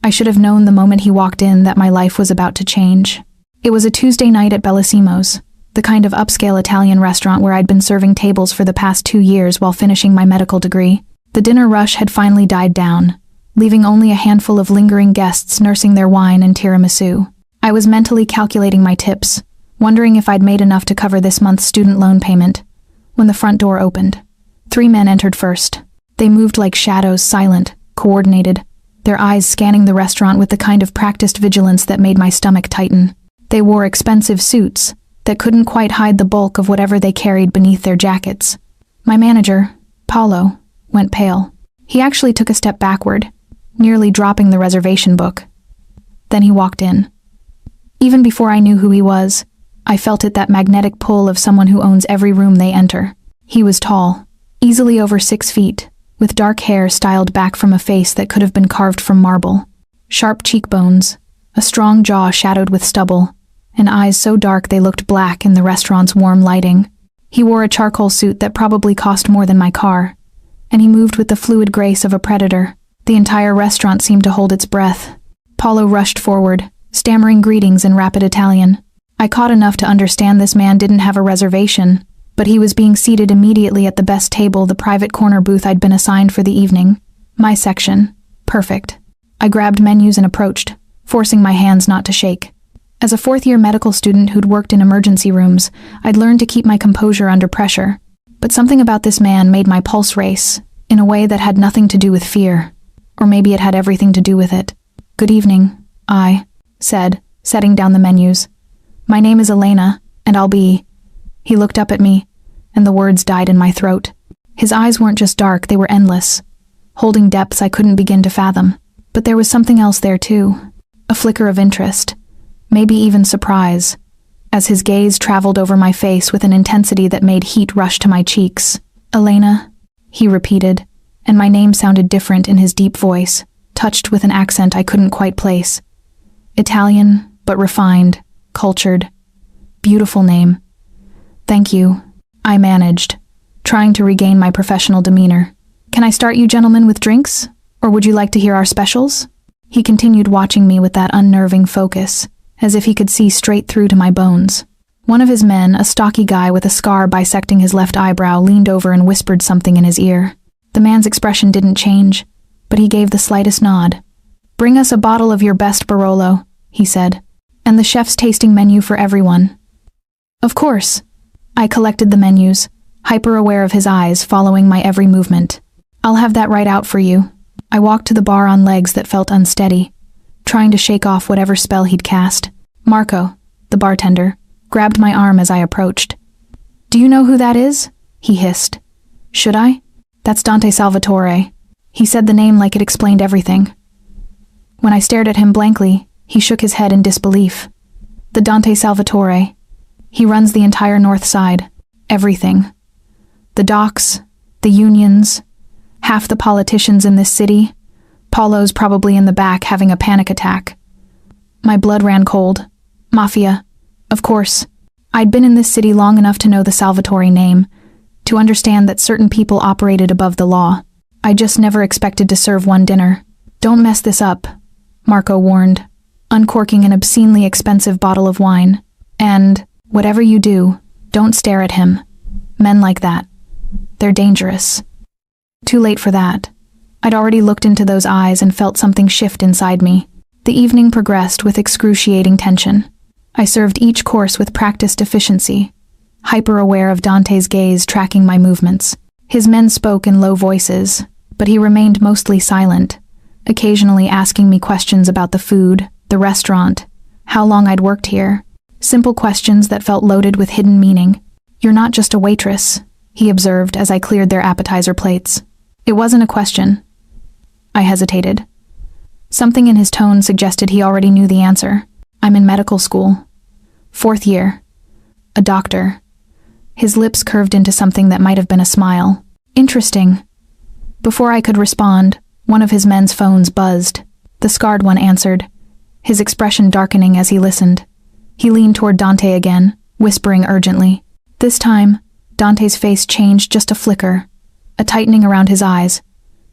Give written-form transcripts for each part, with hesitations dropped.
I should have known the moment he walked in that my life was about to change. It was a Tuesday night at Bellissimo's, the kind of upscale Italian restaurant where I'd been serving tables for the past 2 years while finishing my medical degree. The dinner rush had finally died down, leaving only a handful of lingering guests nursing their wine and tiramisu. I was mentally calculating my tips, wondering if I'd made enough to cover this month's student loan payment, when the front door opened. 3 men entered first. They moved like shadows, silent, coordinated, their eyes scanning the restaurant with the kind of practiced vigilance that made my stomach tighten. They wore expensive suits that couldn't quite hide the bulk of whatever they carried beneath their jackets. My manager, Paolo, went pale. He actually took a step backward, nearly dropping the reservation book. Then he walked in. Even before I knew who he was, I felt it, that magnetic pull of someone who owns every room they enter. He was tall, easily over 6 feet, with dark hair styled back from a face that could have been carved from marble. Sharp cheekbones, a strong jaw shadowed with stubble, and eyes so dark they looked black in the restaurant's warm lighting. He wore a charcoal suit that probably cost more than my car, and he moved with the fluid grace of a predator. The entire restaurant seemed to hold its breath. Paolo rushed forward, stammering greetings in rapid Italian. I caught enough to understand this man didn't have a reservation, but he was being seated immediately at the best table, the private corner booth I'd been assigned for the evening. My section. Perfect. I grabbed menus and approached, forcing my hands not to shake. As a fourth-year medical student who'd worked in emergency rooms, I'd learned to keep my composure under pressure. But something about this man made my pulse race, in a way that had nothing to do with fear. Or maybe it had everything to do with it. "Good evening," I said, setting down the menus. "My name is Elena, and I'll be..." He looked up at me, and the words died in my throat. His eyes weren't just dark, they were endless, holding depths I couldn't begin to fathom. But there was something else there too. A flicker of interest. Maybe even surprise, as his gaze traveled over my face with an intensity that made heat rush to my cheeks. "Elena," he repeated, and my name sounded different in his deep voice, touched with an accent I couldn't quite place. Italian, but refined, cultured. Beautiful name. "Thank you," I managed, trying to regain my professional demeanor. "Can I start you gentlemen with drinks? Or would you like to hear our specials?" He continued watching me with that unnerving focus, as if he could see straight through to my bones. One of his men, a stocky guy with a scar bisecting his left eyebrow, leaned over and whispered something in his ear. The man's expression didn't change, but he gave the slightest nod. "Bring us a bottle of your best Barolo," he said, "and the chef's tasting menu for everyone." "Of course." I collected the menus, hyper-aware of his eyes following my every movement. "I'll have that right out for you." I walked to the bar on legs that felt unsteady, trying to shake off whatever spell he'd cast. Marco, the bartender, grabbed my arm as I approached. "Do you know who that is?" he hissed. "Should I?" "That's Dante Salvatore." He said the name like it explained everything. When I stared at him blankly, he shook his head in disbelief. "The Dante Salvatore. He runs the entire north side. Everything. The docks, the unions, half the politicians in this city. Paulo's probably in the back having a panic attack." My blood ran cold. Mafia. Of course. I'd been in this city long enough to know the Salvatore name, to understand that certain people operated above the law. I just never expected to serve one dinner. "Don't mess this up," Marco warned, uncorking an obscenely expensive bottle of wine. "And, whatever you do, don't stare at him. Men like that. They're dangerous." Too late for that. I'd already looked into those eyes and felt something shift inside me. The evening progressed with excruciating tension. I served each course with practiced efficiency, hyper-aware of Dante's gaze tracking my movements. His men spoke in low voices, but he remained mostly silent, occasionally asking me questions about the food, the restaurant, how long I'd worked here. Simple questions that felt loaded with hidden meaning. "You're not just a waitress," he observed as I cleared their appetizer plates. It wasn't a question. I hesitated. Something in his tone suggested he already knew the answer. "I'm in medical school. 4th year. A doctor." His lips curved into something that might have been a smile. "Interesting." Before I could respond, one of his men's phones buzzed. The scarred one answered, his expression darkening as he listened. He leaned toward Dante again, whispering urgently. This time, Dante's face changed just a flicker, a tightening around his eyes,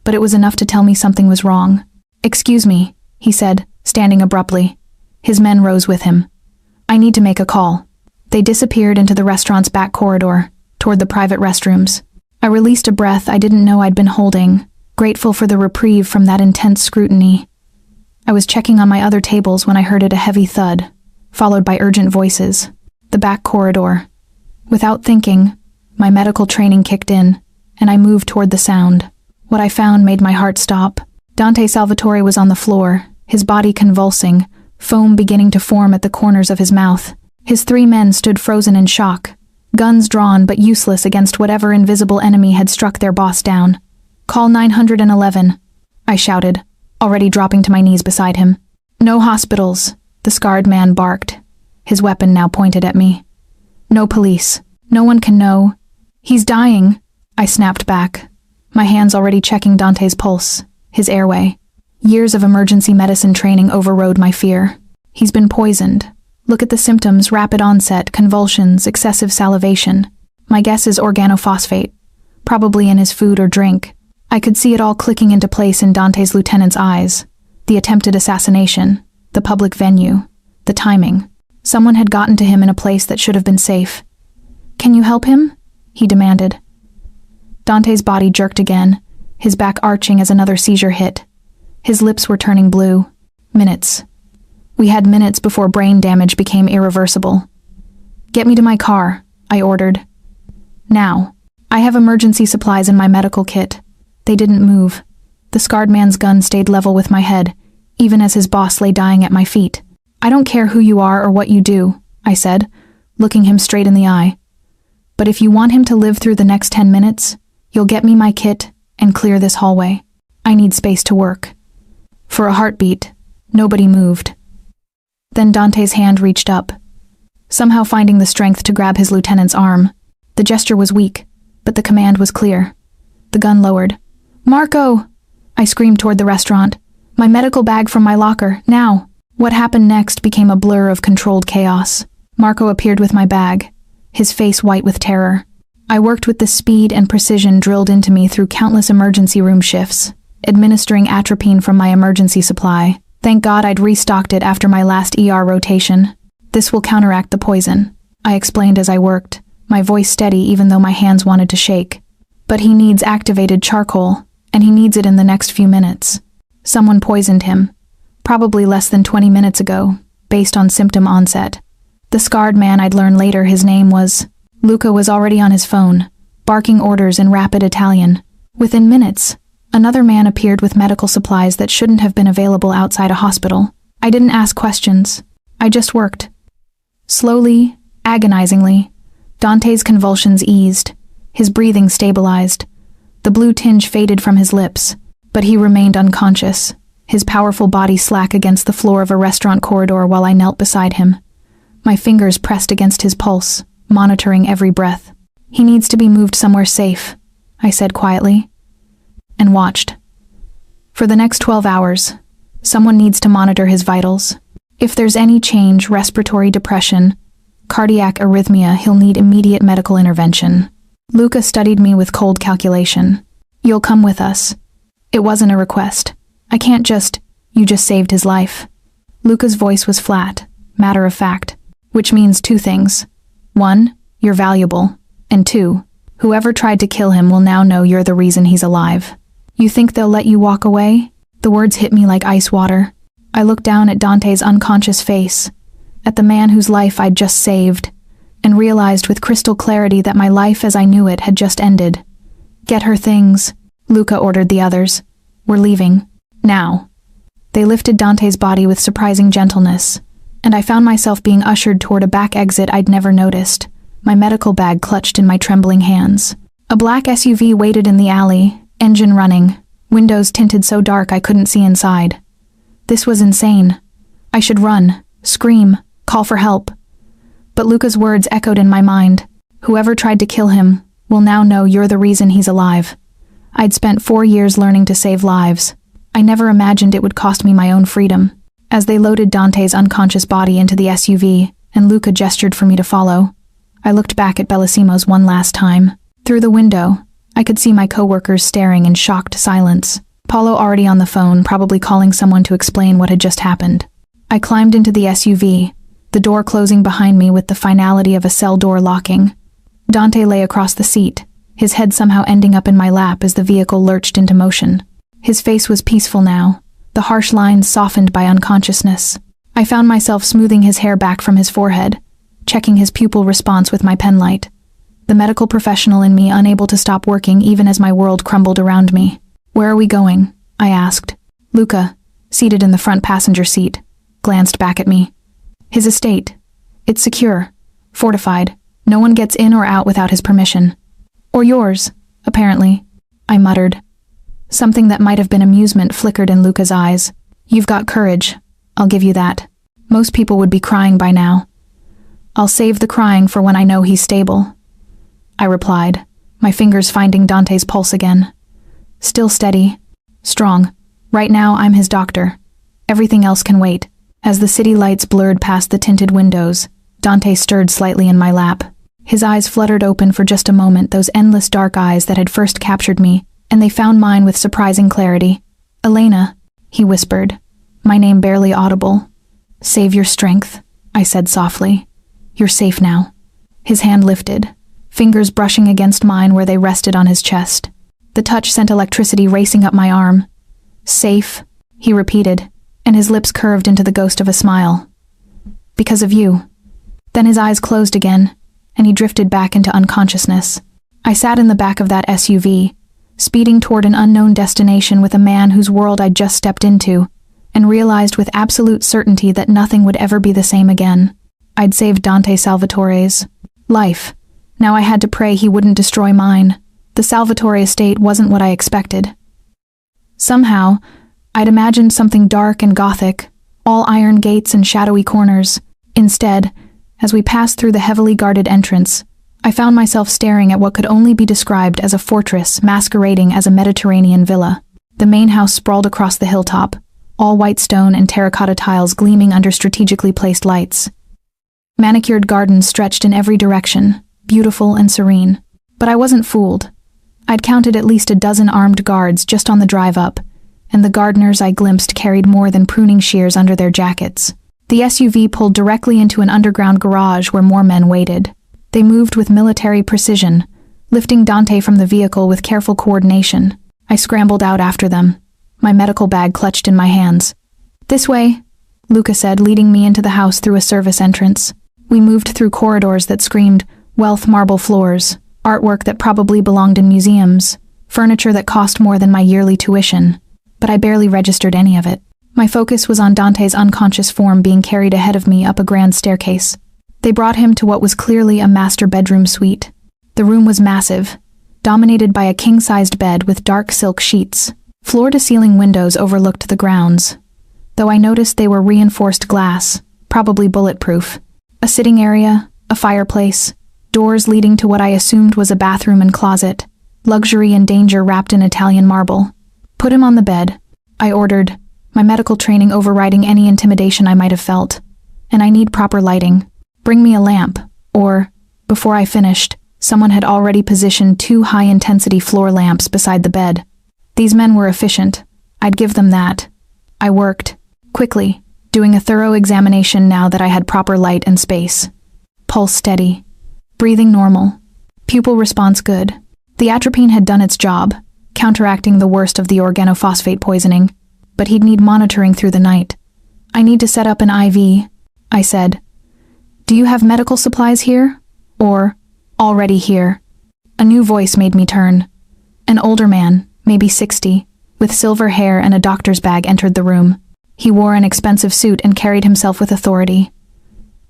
but it was enough to tell me something was wrong. "Excuse me," he said, standing abruptly. His men rose with him. I need to make a call. They disappeared into the restaurant's back corridor, toward the private restrooms. I released a breath I didn't know I'd been holding, grateful for the reprieve from that intense scrutiny. I was checking on my other tables when I heard a heavy thud, followed by urgent voices. The back corridor. Without thinking, my medical training kicked in, and I moved toward the sound. What I found made my heart stop. Dante Salvatore was on the floor, his body convulsing, foam beginning to form at the corners of his mouth. His 3 men stood frozen in shock, guns drawn but useless against whatever invisible enemy had struck their boss down. Call 911, I shouted, already dropping to my knees beside him. No hospitals, the scarred man barked, his weapon now pointed at me. No police. No one can know. He's dying, I snapped back, my hands already checking Dante's pulse, his airway. Years of emergency medicine training overrode my fear. He's been poisoned. Look at the symptoms: rapid onset, convulsions, excessive salivation. My guess is organophosphate, probably in his food or drink. I could see it all clicking into place in Dante's lieutenant's eyes. The attempted assassination, the public venue, the timing. Someone had gotten to him in a place that should have been safe. Can you help him? He demanded. Dante's body jerked again, his back arching as another seizure hit. His lips were turning blue. Minutes. We had minutes before brain damage became irreversible. Get me to my car, I ordered. Now. I have emergency supplies in my medical kit. They didn't move. The scarred man's gun stayed level with my head, even as his boss lay dying at my feet. I don't care who you are or what you do, I said, looking him straight in the eye. But if you want him to live through the next 10 minutes, you'll get me my kit and clear this hallway. I need space to work. For a heartbeat, nobody moved. Then Dante's hand reached up, somehow finding the strength to grab his lieutenant's arm. The gesture was weak, but the command was clear. The gun lowered. Marco! I screamed toward the restaurant. My medical bag from my locker, now! What happened next became a blur of controlled chaos. Marco appeared with my bag, his face white with terror. I worked with the speed and precision drilled into me through countless emergency room shifts, administering atropine from my emergency supply. Thank God I'd restocked it after my last ER rotation. This will counteract the poison, I explained as I worked, my voice steady even though my hands wanted to shake. But he needs activated charcoal, and he needs it in the next few minutes. Someone poisoned him, probably less than 20 minutes ago, based on symptom onset. The scarred man I'd learn later his name was... Luca was already on his phone, barking orders in rapid Italian. Within minutes, another man appeared with medical supplies that shouldn't have been available outside a hospital. I didn't ask questions. I just worked. Slowly, agonizingly, Dante's convulsions eased. His breathing stabilized. The blue tinge faded from his lips, but he remained unconscious, his powerful body slack against the floor of a restaurant corridor while I knelt beside him. My fingers pressed against his pulse, monitoring every breath. He needs to be moved somewhere safe, I said quietly, and watched. For the next 12 hours, someone needs to monitor his vitals. If there's any change, respiratory depression, cardiac arrhythmia, he'll need immediate medical intervention. Luca studied me with cold calculation. You'll come with us. It wasn't a request. I can't just... You just saved his life. Luca's voice was flat, matter of fact, which means 2 things. 1, you're valuable, and 2, whoever tried to kill him will now know you're the reason he's alive. You think they'll let you walk away? The words hit me like ice water. I looked down at Dante's unconscious face, at the man whose life I'd just saved, and realized with crystal clarity that my life as I knew it had just ended. Get her things, Luca ordered the others. We're leaving. Now. They lifted Dante's body with surprising gentleness, and I found myself being ushered toward a back exit I'd never noticed, my medical bag clutched in my trembling hands. A black SUV waited in the alley, engine running, windows tinted so dark I couldn't see inside. This was insane. I should run, scream, call for help. But Luca's words echoed in my mind. Whoever tried to kill him will now know you're the reason he's alive. I'd spent 4 years learning to save lives. I never imagined it would cost me my own freedom. As they loaded Dante's unconscious body into the SUV, and Luca gestured for me to follow, I looked back at Bellissimo's one last time. Through the window, I could see my coworkers staring in shocked silence, Paulo already on the phone, probably calling someone to explain what had just happened. I climbed into the SUV, the door closing behind me with the finality of a cell door locking. Dante lay across the seat, his head somehow ending up in my lap as the vehicle lurched into motion. His face was peaceful now, the harsh lines softened by unconsciousness. I found myself smoothing his hair back from his forehead, checking his pupil response with my penlight. The medical professional in me unable to stop working even as my world crumbled around me. "Where are we going?" I asked. Luca, seated in the front passenger seat, glanced back at me. "His estate. It's secure, fortified. No one gets in or out without his permission. Or yours, apparently," I muttered. Something that might have been amusement flickered in Luca's eyes. "You've got courage, I'll give you that. Most people would be crying by now. I'll save the crying for when I know he's stable," I replied, my fingers finding Dante's pulse again. Still steady, strong. Right now I'm his doctor. Everything else can wait. As the city lights blurred past the tinted windows, Dante stirred slightly in my lap. His eyes fluttered open for just a moment, those endless dark eyes that had first captured me, and they found mine with surprising clarity. "Elena," he whispered, my name barely audible. "Save your strength," I said softly. "You're safe now." His hand lifted, fingers brushing against mine where they rested on his chest. The touch sent electricity racing up my arm. "Safe," he repeated, and his lips curved into the ghost of a smile. "Because of you." Then his eyes closed again, and he drifted back into unconsciousness. I sat in the back of that SUV, speeding toward an unknown destination with a man whose world I'd just stepped into, and realized with absolute certainty that nothing would ever be the same again. I'd saved Dante Salvatore's life. Now I had to pray he wouldn't destroy mine. The Salvatore estate wasn't what I expected. Somehow, I'd imagined something dark and gothic, all iron gates and shadowy corners. Instead, as we passed through the heavily guarded entrance, I found myself staring at what could only be described as a fortress masquerading as a Mediterranean villa. The main house sprawled across the hilltop, all white stone and terracotta tiles gleaming under strategically placed lights. Manicured gardens stretched in every direction, beautiful and serene. But I wasn't fooled. I'd counted at least a dozen armed guards just on the drive up, and the gardeners I glimpsed carried more than pruning shears under their jackets. The SUV pulled directly into an underground garage where more men waited. They moved with military precision, lifting Dante from the vehicle with careful coordination. I scrambled out after them, my medical bag clutched in my hands. "This way," Luca said, leading me into the house through a service entrance. We moved through corridors that screamed wealth, marble floors, artwork that probably belonged in museums, furniture that cost more than my yearly tuition, but I barely registered any of it. My focus was on Dante's unconscious form being carried ahead of me up a grand staircase. They brought him to what was clearly a master bedroom suite. The room was massive, dominated by a king-sized bed with dark silk sheets. Floor-to-ceiling windows overlooked the grounds, though I noticed they were reinforced glass, probably bulletproof. A sitting area, a fireplace, doors leading to what I assumed was a bathroom and closet, luxury and danger wrapped in Italian marble. "Put him on the bed," I ordered, my medical training overriding any intimidation I might have felt. "And I need proper lighting. Bring me a lamp," or, before I finished, someone had already positioned 2 high-intensity floor lamps beside the bed. These men were efficient. I'd give them that. I worked, quickly, doing a thorough examination now that I had proper light and space. Pulse steady. Breathing normal. Pupil response good. The atropine had done its job, counteracting the worst of the organophosphate poisoning, but he'd need monitoring through the night. "I need to set up an IV," I said. "Do you have medical supplies here? Or, already here?" A new voice made me turn. An older man, maybe 60, with silver hair and a doctor's bag entered the room. He wore an expensive suit and carried himself with authority.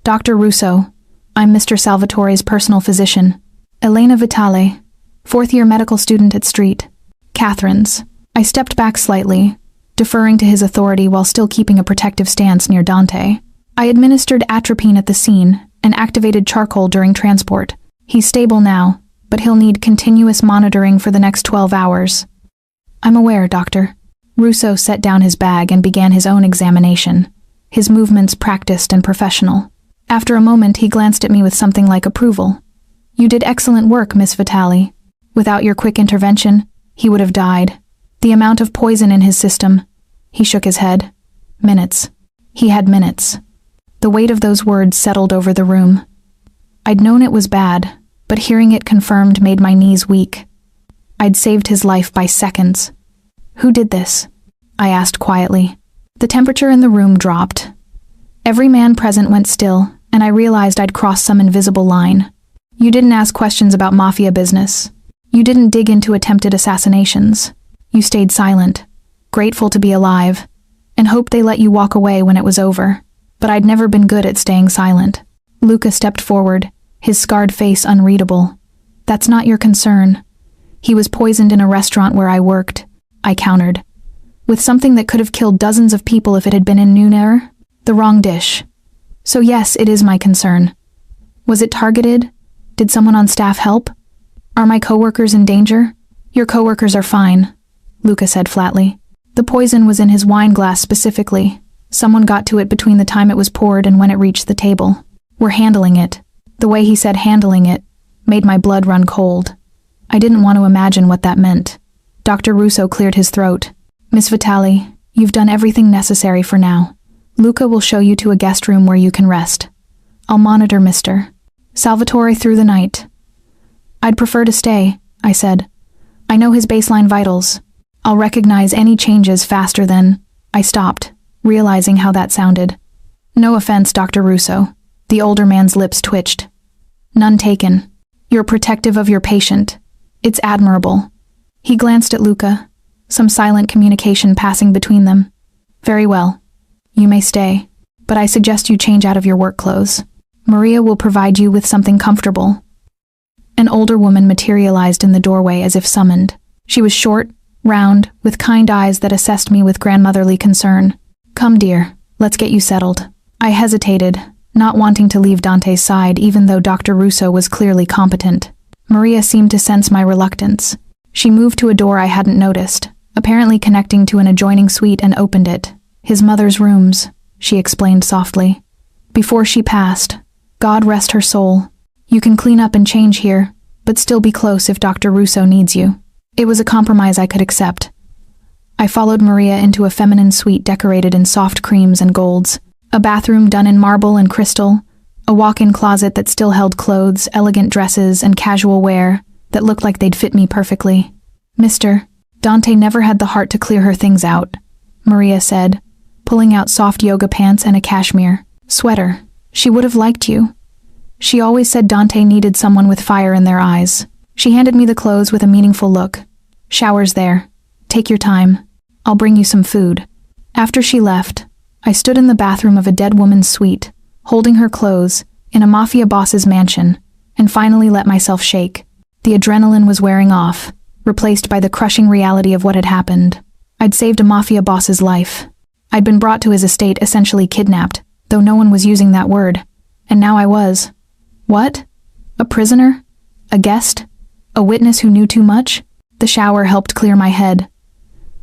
"Dr. Russo, I'm Mr. Salvatore's personal physician. Elena Vitale, 4th-year medical student at Street. Catherine's." I stepped back slightly, deferring to his authority while still keeping a protective stance near Dante. I administered atropine at the scene and activated charcoal during transport. He's stable now, but he'll need continuous monitoring for the next 12 hours. "I'm aware, Doctor." Russo set down his bag and began his own examination, his movements practiced and professional. After a moment, he glanced at me with something like approval. "You did excellent work, Miss Vitale. Without your quick intervention, he would have died." The amount of poison in his system. He shook his head. Minutes. He had minutes. The weight of those words settled over the room. I'd known it was bad, but hearing it confirmed made my knees weak. I'd saved his life by seconds. Who did this? I asked quietly. The temperature in the room dropped. Every man present went still, and I realized I'd crossed some invisible line. You didn't ask questions about Mafia business. You didn't dig into attempted assassinations. You stayed silent, grateful to be alive, and hoped they let you walk away when it was over. But I'd never been good at staying silent. Luca stepped forward, his scarred face unreadable. That's not your concern. He was poisoned in a restaurant where I worked, I countered. With something that could have killed dozens of people if it had been in Nunair? The wrong dish. So yes, it is my concern. Was it targeted? Did someone on staff help? Are my coworkers in danger? Your coworkers are fine, Luca said flatly. The poison was in his wine glass specifically. Someone got to it between the time it was poured and when it reached the table. We're handling it. The way he said handling it made my blood run cold. I didn't want to imagine what that meant. Dr. Russo cleared his throat. Miss Vitali, you've done everything necessary for now. Luca will show you to a guest room where you can rest. I'll monitor Mr. Salvatore through the night. I'd prefer to stay, I said. I know his baseline vitals. I'll recognize any changes faster than... I stopped, realizing how that sounded. No offense, Dr. Russo. The older man's lips twitched. None taken. You're protective of your patient. It's admirable. He glanced at Luca, some silent communication passing between them. Very well. You may stay, but I suggest you change out of your work clothes. Maria will provide you with something comfortable. An older woman materialized in the doorway as if summoned. She was short, round, with kind eyes that assessed me with grandmotherly concern. Come, dear, let's get you settled. I hesitated, not wanting to leave Dante's side even though Dr. Russo was clearly competent. Maria seemed to sense my reluctance. She moved to a door I hadn't noticed, apparently connecting to an adjoining suite, and opened it. His mother's rooms, she explained softly. Before she passed, God rest her soul. You can clean up and change here, but still be close if Dr. Russo needs you. It was a compromise I could accept. I followed Maria into a feminine suite decorated in soft creams and golds, a bathroom done in marble and crystal, a walk-in closet that still held clothes, elegant dresses, and casual wear that looked like they'd fit me perfectly. Dante never had the heart to clear her things out, Maria said, pulling out soft yoga pants and a cashmere sweater. She would have liked you. She always said Dante needed someone with fire in their eyes. She handed me the clothes with a meaningful look. Shower's there. Take your time. I'll bring you some food. After she left, I stood in the bathroom of a dead woman's suite, holding her clothes, in a Mafia boss's mansion, and finally let myself shake. The adrenaline was wearing off, replaced by the crushing reality of what had happened. I'd saved a Mafia boss's life. I'd been brought to his estate essentially kidnapped, though no one was using that word. And now I was. What? A prisoner? A guest? A witness who knew too much? The shower helped clear my head.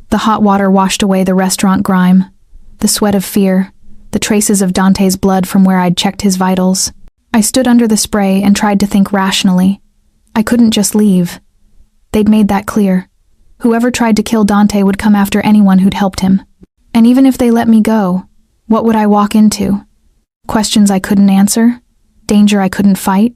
The hot water washed away the restaurant grime, the sweat of fear, the traces of Dante's blood from where I'd checked his vitals. I stood under the spray and tried to think rationally. I couldn't just leave. They'd made that clear. Whoever tried to kill Dante would come after anyone who'd helped him. And even if they let me go, what would I walk into? Questions I couldn't answer? Danger I couldn't fight?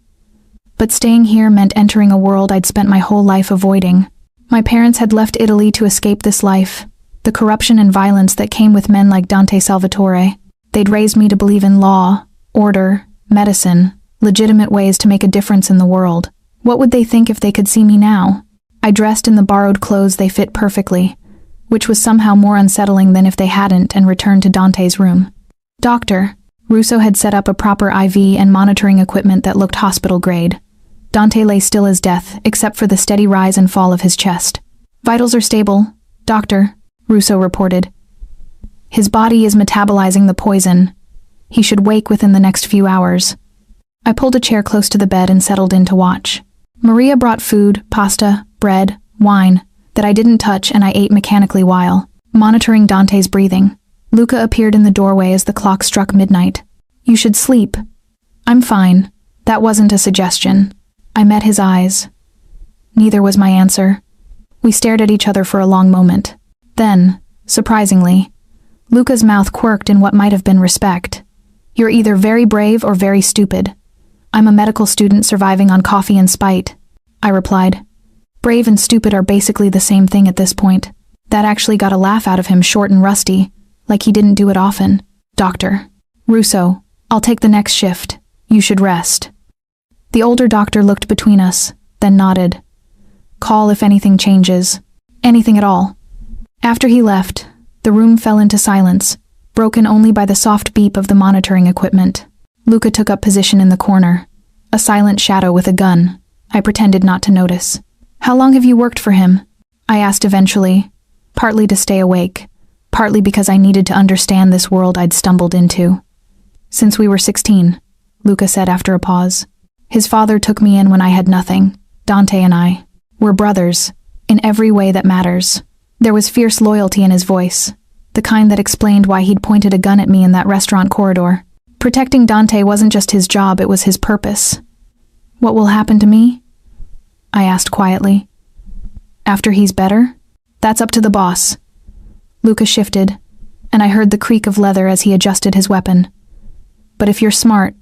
But staying here meant entering a world I'd spent my whole life avoiding. My parents had left Italy to escape this life, the corruption and violence that came with men like Dante Salvatore. They'd raised me to believe in law, order, medicine, legitimate ways to make a difference in the world. What would they think if they could see me now? I dressed in the borrowed clothes they fit perfectly, which was somehow more unsettling than if they hadn't, and returned to Dante's room. Doctor, Russo had set up a proper IV and monitoring equipment that looked hospital grade. Dante lay still as death, except for the steady rise and fall of his chest. Vitals are stable, doctor, Russo reported. His body is metabolizing the poison. He should wake within the next few hours. I pulled a chair close to the bed and settled in to watch. Maria brought food, pasta, bread, wine, that I didn't touch, and I ate mechanically while monitoring Dante's breathing. Luca appeared in the doorway as the clock struck midnight. You should sleep. I'm fine. That wasn't a suggestion. I met his eyes. Neither was my answer. We stared at each other for a long moment. Then, surprisingly, Luca's mouth quirked in what might have been respect. "You're either very brave or very stupid. I'm a medical student surviving on coffee and spite," I replied. Brave and stupid are basically the same thing at this point. That actually got a laugh out of him, short and rusty, like he didn't do it often. "Doctor Russo, I'll take the next shift. You should rest." The older doctor looked between us, then nodded. "Call if anything changes. Anything at all." After he left, the room fell into silence, broken only by the soft beep of the monitoring equipment. Luca took up position in the corner, a silent shadow with a gun. I pretended not to notice. "How long have you worked for him?" I asked eventually, partly to stay awake, partly because I needed to understand this world I'd stumbled into. "Since we were 16, Luca said after a pause. "His father took me in when I had nothing. Dante and I. We're brothers, in every way that matters." There was fierce loyalty in his voice, the kind that explained why he'd pointed a gun at me in that restaurant corridor. Protecting Dante wasn't just his job, it was his purpose. "What will happen to me?" I asked quietly. "After he's better? That's up to the boss." Luca shifted, and I heard the creak of leather as he adjusted his weapon. "But if you're smart,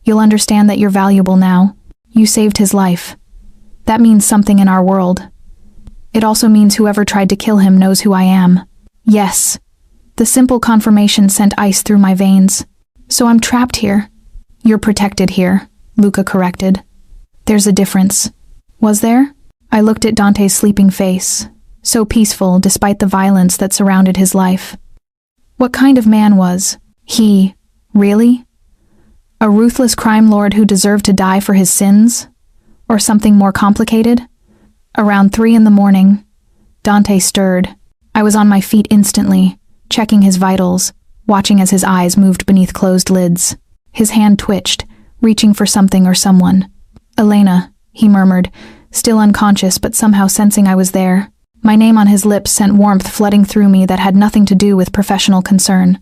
you'll understand that you're valuable now. You saved his life. That means something in our world. It also means whoever tried to kill him knows who I am." Yes. The simple confirmation sent ice through my veins. "So I'm trapped here." "You're protected here," Luca corrected. "There's a difference." Was there? I looked at Dante's sleeping face, so peaceful despite the violence that surrounded his life. What kind of man was he, really? A ruthless crime lord who deserved to die for his sins? Or something more complicated? Around 3 a.m, Dante stirred. I was on my feet instantly, checking his vitals, watching as his eyes moved beneath closed lids. His hand twitched, reaching for something or someone. "Elena," he murmured, still unconscious but somehow sensing I was there. My name on his lips sent warmth flooding through me that had nothing to do with professional concern.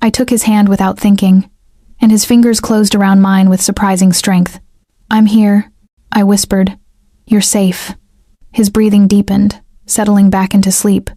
I took his hand without thinking, and his fingers closed around mine with surprising strength. "I'm here," I whispered. "You're safe." His breathing deepened, settling back into sleep,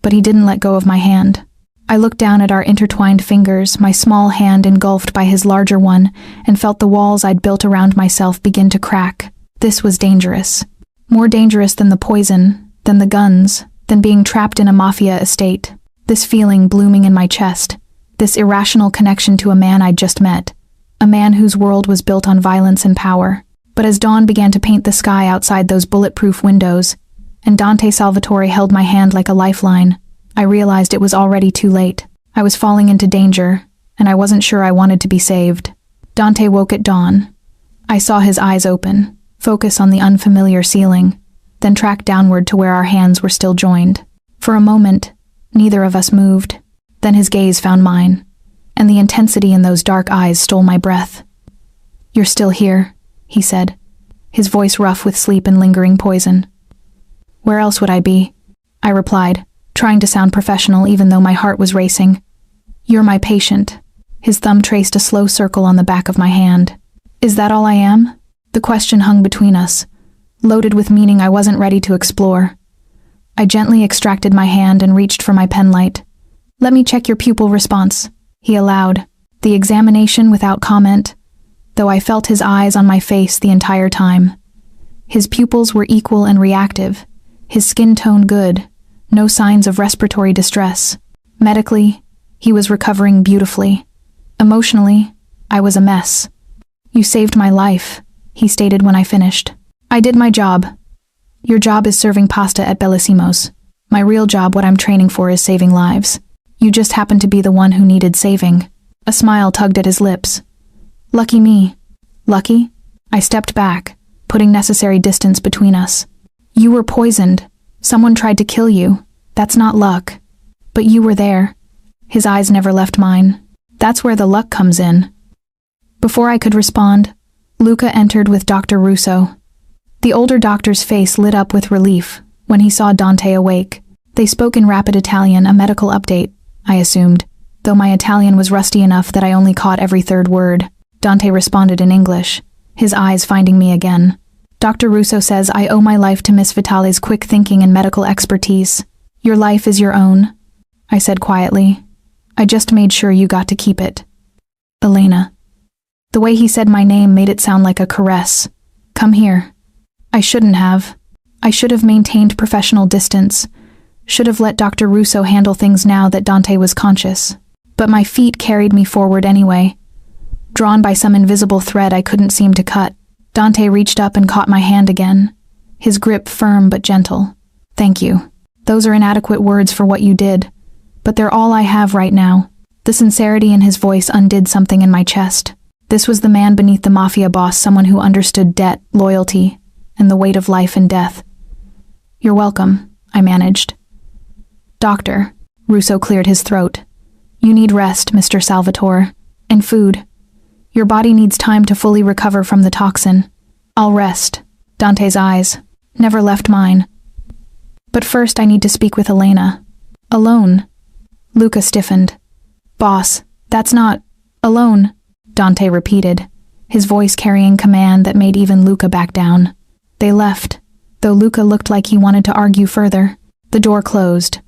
but he didn't let go of my hand. I looked down at our intertwined fingers, my small hand engulfed by his larger one, and felt the walls I'd built around myself begin to crack. This was dangerous. More dangerous than the poison, than the guns, than being trapped in a Mafia estate. This feeling blooming in my chest, this irrational connection to a man I'd just met, a man whose world was built on violence and power. But as dawn began to paint the sky outside those bulletproof windows, and Dante Salvatore held my hand like a lifeline, I realized it was already too late. I was falling into danger, and I wasn't sure I wanted to be saved. Dante woke at dawn. I saw his eyes open, focus on the unfamiliar ceiling, then track downward to where our hands were still joined. For a moment, neither of us moved. Then his gaze found mine, and the intensity in those dark eyes stole my breath. "You're still here," he said, his voice rough with sleep and lingering poison. "Where else would I be?" I replied, trying to sound professional even though my heart was racing. "You're my patient." His thumb traced a slow circle on the back of my hand. "Is that all I am?" The question hung between us, loaded with meaning I wasn't ready to explore. I gently extracted my hand and reached for my penlight. "Let me check your pupil response," he allowed, the examination without comment, though I felt his eyes on my face the entire time. His pupils were equal and reactive, his skin tone good, no signs of respiratory distress. Medically, he was recovering beautifully. Emotionally, I was a mess. "You saved my life," he stated when I finished. "I did my job. Your job is serving pasta at Bellisimo's. My real job, what I'm training for, is saving lives. You just happened to be the one who needed saving." A smile tugged at his lips. "Lucky me." "Lucky?" I stepped back, putting necessary distance between us. "You were poisoned. Someone tried to kill you. That's not luck. But you were there." His eyes never left mine. "That's where the luck comes in." Before I could respond, Luca entered with Dr. Russo. The older doctor's face lit up with relief when he saw Dante awake. They spoke in rapid Italian, a medical update, I assumed, though my Italian was rusty enough that I only caught every third word. Dante responded in English, his eyes finding me again. Dr. Russo says I owe my life to Miss Vitale's quick thinking and medical expertise. Your life is your own, I said quietly. I just made sure you got to keep it. Elena. The way he said my name made it sound like a caress. Come here. I shouldn't have. I should have maintained professional distance. Should have let Dr. Russo handle things now that Dante was conscious. But my feet carried me forward anyway. Drawn by some invisible thread I couldn't seem to cut, Dante reached up and caught my hand again. His grip firm but gentle. Thank you. Those are inadequate words for what you did, but they're all I have right now. The sincerity in his voice undid something in my chest. This was the man beneath the Mafia boss, someone who understood debt, loyalty, and the weight of life and death. You're welcome, I managed. Doctor, Russo cleared his throat. You need rest, Mr. Salvatore, and food. Your body needs time to fully recover from the toxin. I'll rest. Dante's eyes never left mine. But first I need to speak with Elena. Alone. Luca stiffened. Boss, that's not... alone, Dante repeated, his voice carrying command that made even Luca back down. They left, though Luca looked like he wanted to argue further. The door closed,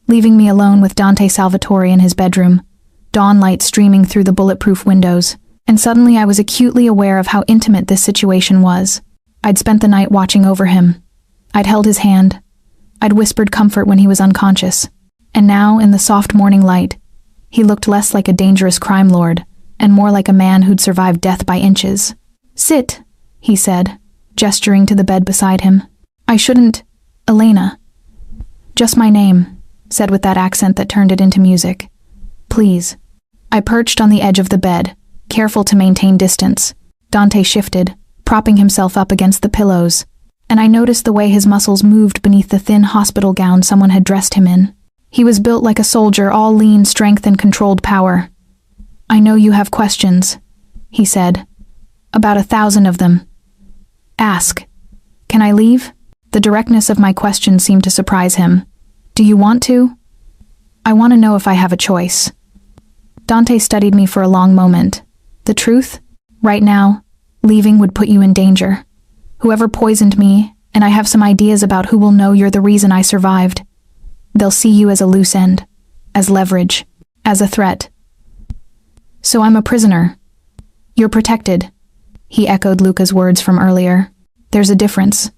leaving me alone with Dante Salvatore in his bedroom, dawn light streaming through the bulletproof windows, and suddenly I was acutely aware of how intimate this situation was. I'd spent the night watching over him. I'd held his hand. I'd whispered comfort when he was unconscious. And now, in the soft morning light, he looked less like a dangerous crime lord, and more like a man who'd survived death by inches. Sit, he said, gesturing to the bed beside him. I shouldn't... Elena. Just my name, said with that accent that turned it into music. Please. I perched on the edge of the bed, careful to maintain distance. Dante shifted, propping himself up against the pillows, and I noticed the way his muscles moved beneath the thin hospital gown someone had dressed him in. He was built like a soldier, all lean strength and controlled power. I know you have questions, he said. About 1,000 of them. Ask. Can I leave? The directness of my question seemed to surprise him. Do you want to? I want to know if I have a choice. Dante studied me for a long moment. The truth? Right now, leaving would put you in danger. Whoever poisoned me, and I have some ideas about who will know you're the reason I survived. They'll see you as a loose end, as leverage, as a threat. So I'm a prisoner. You're protected. He echoed Luca's words from earlier. There's a difference.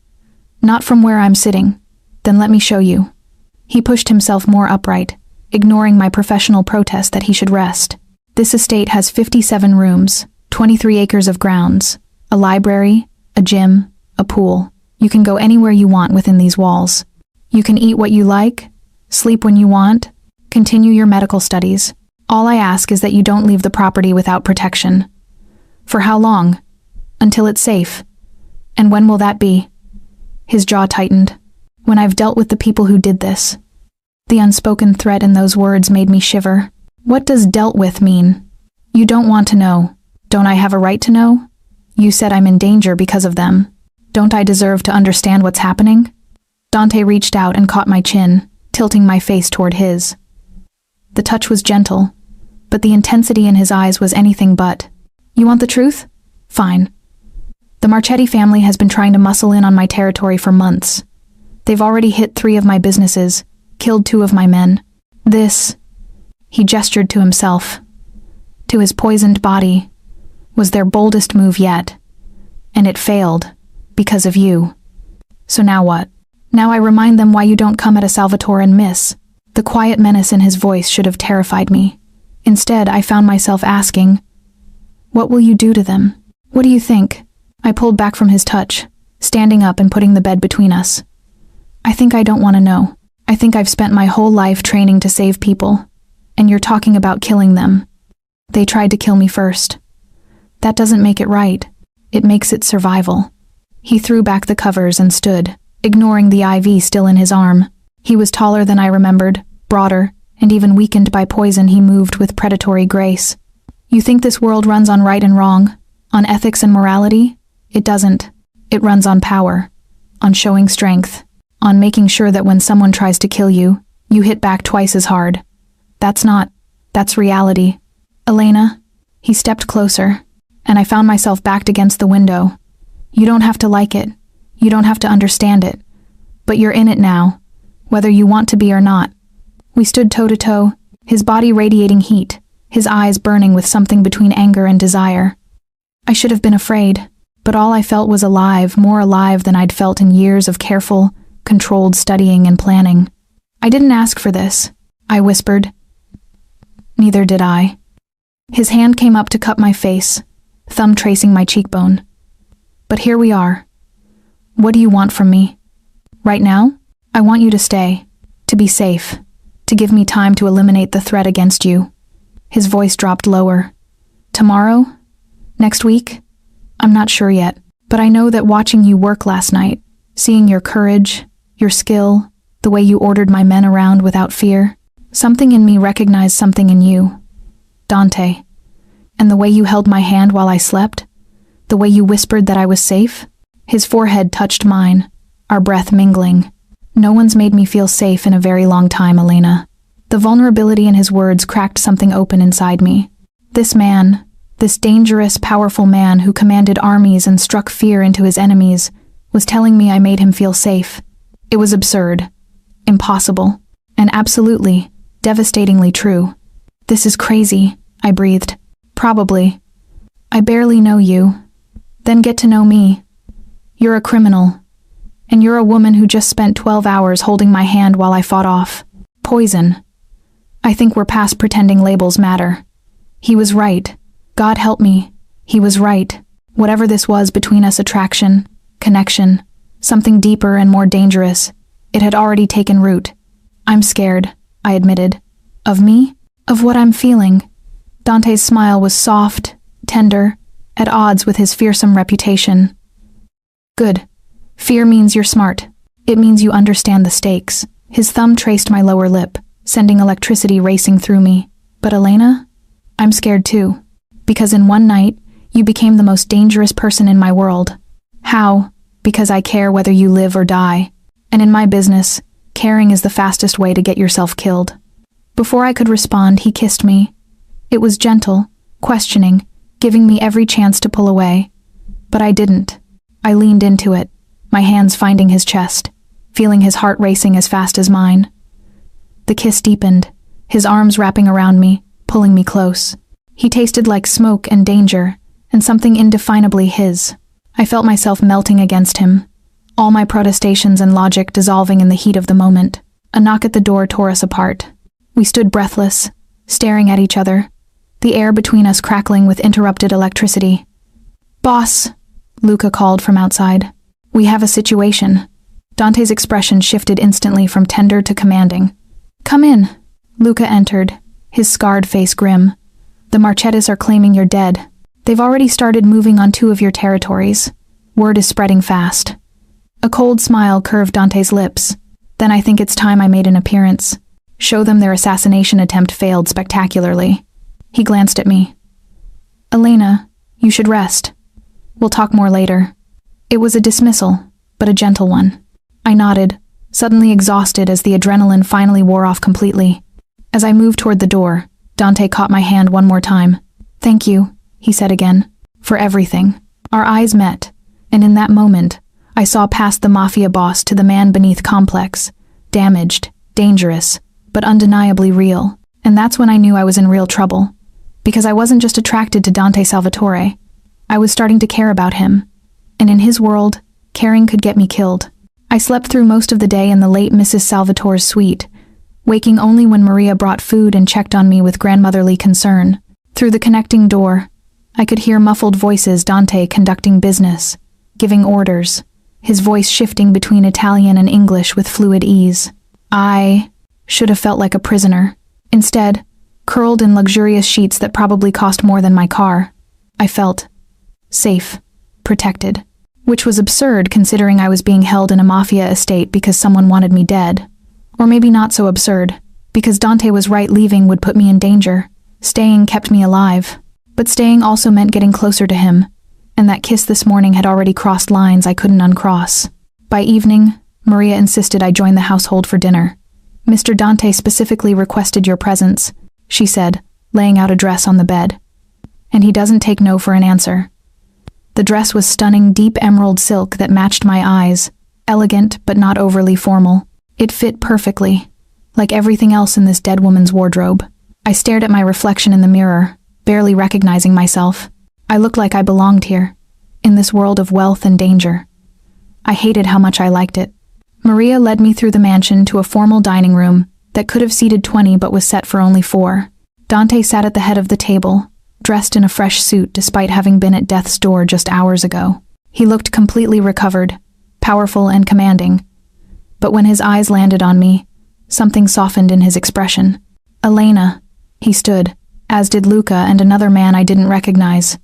Not from where I'm sitting. Then let me show you. He pushed himself more upright, ignoring my professional protest that he should rest. This estate has 57 rooms, 23 acres of grounds, a library, a gym, a pool. You can go anywhere you want within these walls. You can eat what you like, sleep when you want, continue your medical studies. All I ask is that you don't leave the property without protection. For how long? Until it's safe. And when will that be? His jaw tightened. When I've dealt with the people who did this. The unspoken threat in those words made me shiver. What does dealt with mean? You don't want to know. Don't I have a right to know? You said I'm in danger because of them. Don't I deserve to understand what's happening? Dante reached out and caught my chin, tilting my face toward his. The touch was gentle, but the intensity in his eyes was anything but. You want the truth? Fine. The Marchetti family has been trying to muscle in on my territory for months. They've already hit 3 of my businesses, killed 2 of my men. This, he gestured to himself, to his poisoned body, was their boldest move yet. And it failed, because of you. So now what? Now I remind them why you don't come at a Salvatore and miss. The quiet menace in his voice should have terrified me. Instead, I found myself asking, what will you do to them? What do you think? I pulled back from his touch, standing up and putting the bed between us. I think I don't want to know. I think I've spent my whole life training to save people, and you're talking about killing them. They tried to kill me first. That doesn't make it right. It makes it survival. He threw back the covers and stood, ignoring the IV still in his arm. He was taller than I remembered, broader, and even weakened by poison he moved with predatory grace. You think this world runs on right and wrong, on ethics and morality? It doesn't. It runs on power, on showing strength, on making sure that when someone tries to kill you, you hit back twice as hard. That's reality. Elena, he stepped closer, and I found myself backed against the window. You don't have to like it. You don't have to understand it, but you're in it now, whether you want to be or not. We stood toe to toe, his body radiating heat, his eyes burning with something between anger and desire. I should have been afraid, but all I felt was alive, more alive than I'd felt in years of careful, controlled studying and planning. I didn't ask for this, I whispered. Neither did I. His hand came up to cup my face, thumb tracing my cheekbone. But here we are. What do you want from me? Right now, I want you to stay, to be safe, to give me time to eliminate the threat against you. His voice dropped lower. Tomorrow? Next week? I'm not sure yet, but I know that watching you work last night, seeing your courage, your skill, the way you ordered my men around without fear, something in me recognized something in you, Dante. And the way you held my hand while I slept, the way you whispered that I was safe. His forehead touched mine, our breath mingling. No one's made me feel safe in a very long time, Elena. The vulnerability in his words cracked something open inside me. This man, this dangerous, powerful man who commanded armies and struck fear into his enemies, was telling me I made him feel safe. It was absurd, impossible, and absolutely, devastatingly true. This is crazy, I breathed. Probably. I barely know you. Then get to know me. You're a criminal. And you're a woman who just spent 12 hours holding my hand while I fought off poison. I think we're past pretending labels matter. He was right. God help me. He was right. Whatever this was between us, attraction, connection, something deeper and more dangerous, it had already taken root. I'm scared, I admitted. Of me? Of what I'm feeling. Dante's smile was soft, tender, at odds with his fearsome reputation. Good. Fear means you're smart. It means you understand the stakes. His thumb traced my lower lip, sending electricity racing through me. But Elena? I'm scared too. Because in one night, you became the most dangerous person in my world. How? Because I care whether you live or die. And in my business, caring is the fastest way to get yourself killed. Before I could respond, he kissed me. It was gentle, questioning, giving me every chance to pull away. But I didn't. I leaned into it, my hands finding his chest, feeling his heart racing as fast as mine. The kiss deepened, his arms wrapping around me, pulling me close. He tasted like smoke and danger, and something indefinably his. I felt myself melting against him, all my protestations and logic dissolving in the heat of the moment. A knock at the door tore us apart. We stood breathless, staring at each other, the air between us crackling with interrupted electricity. "Boss," Luca called from outside. "We have a situation." Dante's expression shifted instantly from tender to commanding. "Come in." Luca entered, his scarred face grim. "The Marchettas are claiming you're dead. They've already started moving on 2 of your territories. Word is spreading fast." A cold smile curved Dante's lips. "Then I think it's time I made an appearance. Show them their assassination attempt failed spectacularly." He glanced at me. "Elena, you should rest. We'll talk more later." It was a dismissal, but a gentle one. I nodded, suddenly exhausted as the adrenaline finally wore off completely. As I moved toward the door, Dante caught my hand one more time. "Thank you," he said again, "for everything." Our eyes met, and in that moment, I saw past the Mafia boss to the man beneath complex, damaged, dangerous, but undeniably real. And that's when I knew I was in real trouble. Because I wasn't just attracted to Dante Salvatore. I was starting to care about him. And in his world, caring could get me killed. I slept through most of the day in the late Mrs. Salvatore's suite, waking only when Maria brought food and checked on me with grandmotherly concern. Through the connecting door, I could hear muffled voices, Dante conducting business, giving orders, his voice shifting between Italian and English with fluid ease. I should have felt like a prisoner. Instead, curled in luxurious sheets that probably cost more than my car, I felt safe, protected, which was absurd considering I was being held in a Mafia estate because someone wanted me dead. Or maybe not so absurd, because Dante was right, leaving would put me in danger. Staying kept me alive, but staying also meant getting closer to him, and that kiss this morning had already crossed lines I couldn't uncross. By evening, Maria insisted I join the household for dinner. "Mr. Dante specifically requested your presence," she said, laying out a dress on the bed. "And he doesn't take no for an answer." The dress was stunning deep emerald silk that matched my eyes, elegant but not overly formal. It fit perfectly, like everything else in this dead woman's wardrobe. I stared at my reflection in the mirror, barely recognizing myself. I looked like I belonged here, in this world of wealth and danger. I hated how much I liked it. Maria led me through the mansion to a formal dining room that could have seated 20 but was set for only 4. Dante sat at the head of the table, dressed in a fresh suit despite having been at death's door just hours ago. He looked completely recovered, powerful and commanding. But when his eyes landed on me, something softened in his expression. "Elena," he stood, as did Luca and another man I didn't recognize.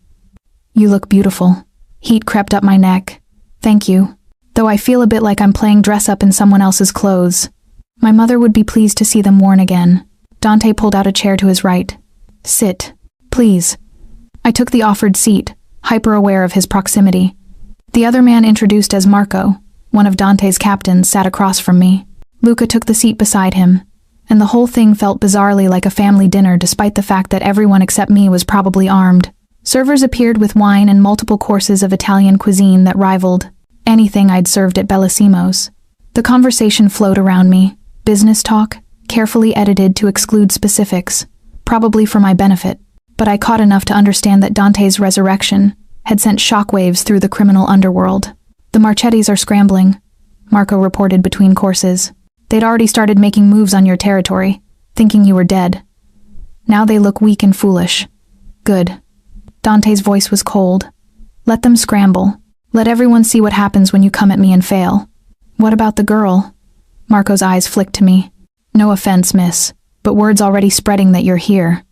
"You look beautiful." Heat crept up my neck. "Thank you. Though I feel a bit like I'm playing dress-up in someone else's clothes. My mother would be pleased to see them worn again." Dante pulled out a chair to his right. "Sit, please." I took the offered seat, hyper-aware of his proximity. The other man, introduced as Marco, one of Dante's captains, sat across from me. Luca took the seat beside him, and the whole thing felt bizarrely like a family dinner despite the fact that everyone except me was probably armed. Servers appeared with wine and multiple courses of Italian cuisine that rivaled anything I'd served at Bellissimo's. The conversation flowed around me, business talk, carefully edited to exclude specifics, probably for my benefit, but I caught enough to understand that Dante's resurrection had sent shockwaves through the criminal underworld. "The Marchettis are scrambling," Marco reported between courses. "They'd already started making moves on your territory, thinking you were dead. Now they look weak and foolish." "Good." Dante's voice was cold. "Let them scramble. Let everyone see what happens when you come at me and fail." "What about the girl?" Marco's eyes flicked to me. "No offense, miss, but word's already spreading that you're here.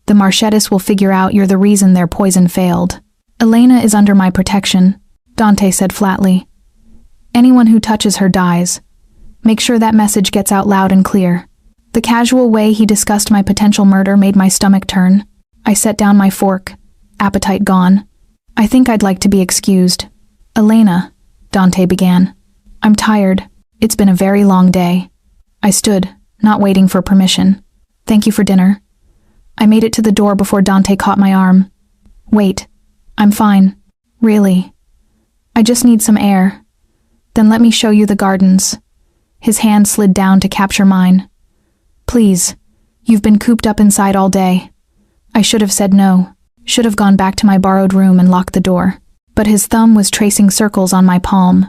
The Marchettis will figure out you're the reason their poison failed." "Elena is under my protection," Dante said flatly. "Anyone who touches her dies. Make sure that message gets out loud and clear." The casual way he discussed my potential murder made my stomach turn. I set down my fork, appetite gone. "I think I'd like to be excused." "Elena," Dante began. "I'm tired. It's been a very long day." I stood, not waiting for permission. "Thank you for dinner." I made it to the door before Dante caught my arm. "Wait. I'm fine. Really. I just need some air. Then let me show you the gardens." His hand slid down to capture mine. "Please. You've been cooped up inside all day." I should have said no. Should have gone back to my borrowed room and locked the door. But his thumb was tracing circles on my palm,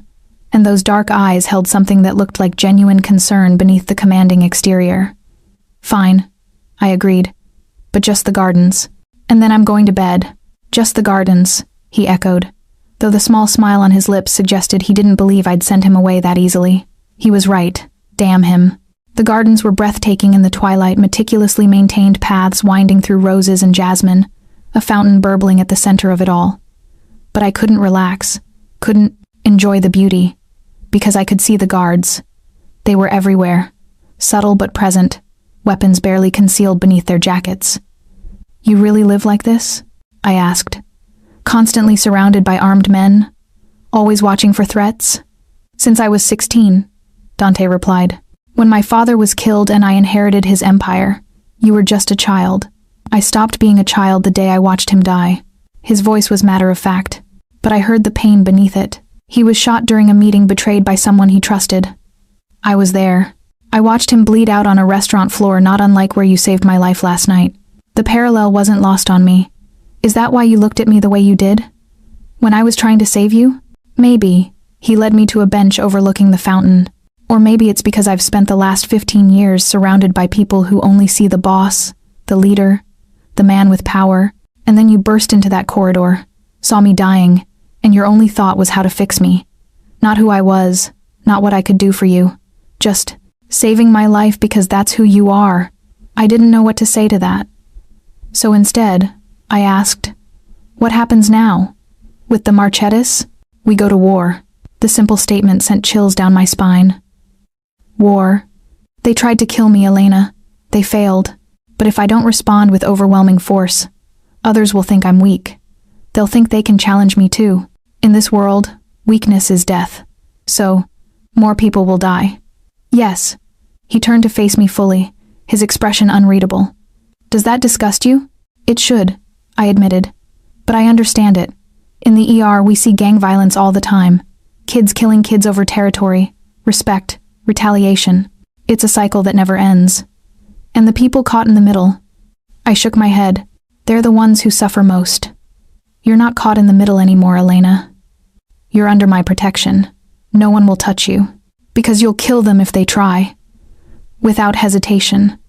and those dark eyes held something that looked like genuine concern beneath the commanding exterior. "Fine," I agreed. "But just the gardens. And then I'm going to bed." "Just the gardens," he echoed, though the small smile on his lips suggested he didn't believe I'd send him away that easily. He was right. Damn him. The gardens were breathtaking in the twilight, meticulously maintained paths winding through roses and jasmine, a fountain burbling at the center of it all. But I couldn't relax, couldn't enjoy the beauty, because I could see the guards. They were everywhere, subtle but present, weapons barely concealed beneath their jackets. "You really live like this?" I asked. "Constantly surrounded by armed men? Always watching for threats?" "Since I was 16, Dante replied. "When my father was killed and I inherited his empire, you were just a child. I stopped being a child the day I watched him die." His voice was matter-of-fact, but I heard the pain beneath it. He was shot during a meeting betrayed by someone he trusted. I was there. I watched him bleed out on a restaurant floor not unlike where you saved my life last night. The parallel wasn't lost on me. "Is that why you looked at me the way you did? When I was trying to save you?" "Maybe." He led me to a bench overlooking the fountain. "Or maybe it's because I've spent the last 15 years surrounded by people who only see the boss, the leader, the man with power, and then you burst into that corridor, saw me dying, and your only thought was how to fix me. Not who I was, not what I could do for you. Just saving my life because that's who you are." I didn't know what to say to that. "So instead," I asked, "what happens now? With the Marchettis? We go to war." The simple statement sent chills down my spine. "War. They tried to kill me, Elena. They failed. But if I don't respond with overwhelming force, others will think I'm weak. They'll think they can challenge me too. In this world, weakness is death. So, more people will die." "Yes." He turned to face me fully, his expression unreadable. "Does that disgust you?" "It should," I admitted. "But I understand it. In the ER, we see gang violence all the time. Kids killing kids over territory, respect, retaliation. It's a cycle that never ends. And the people caught in the middle. I shook my head. They're the ones who suffer most. You're not caught in the middle anymore, Elena. You're under my protection. No one will touch you. Because you'll kill them if they try. Without hesitation.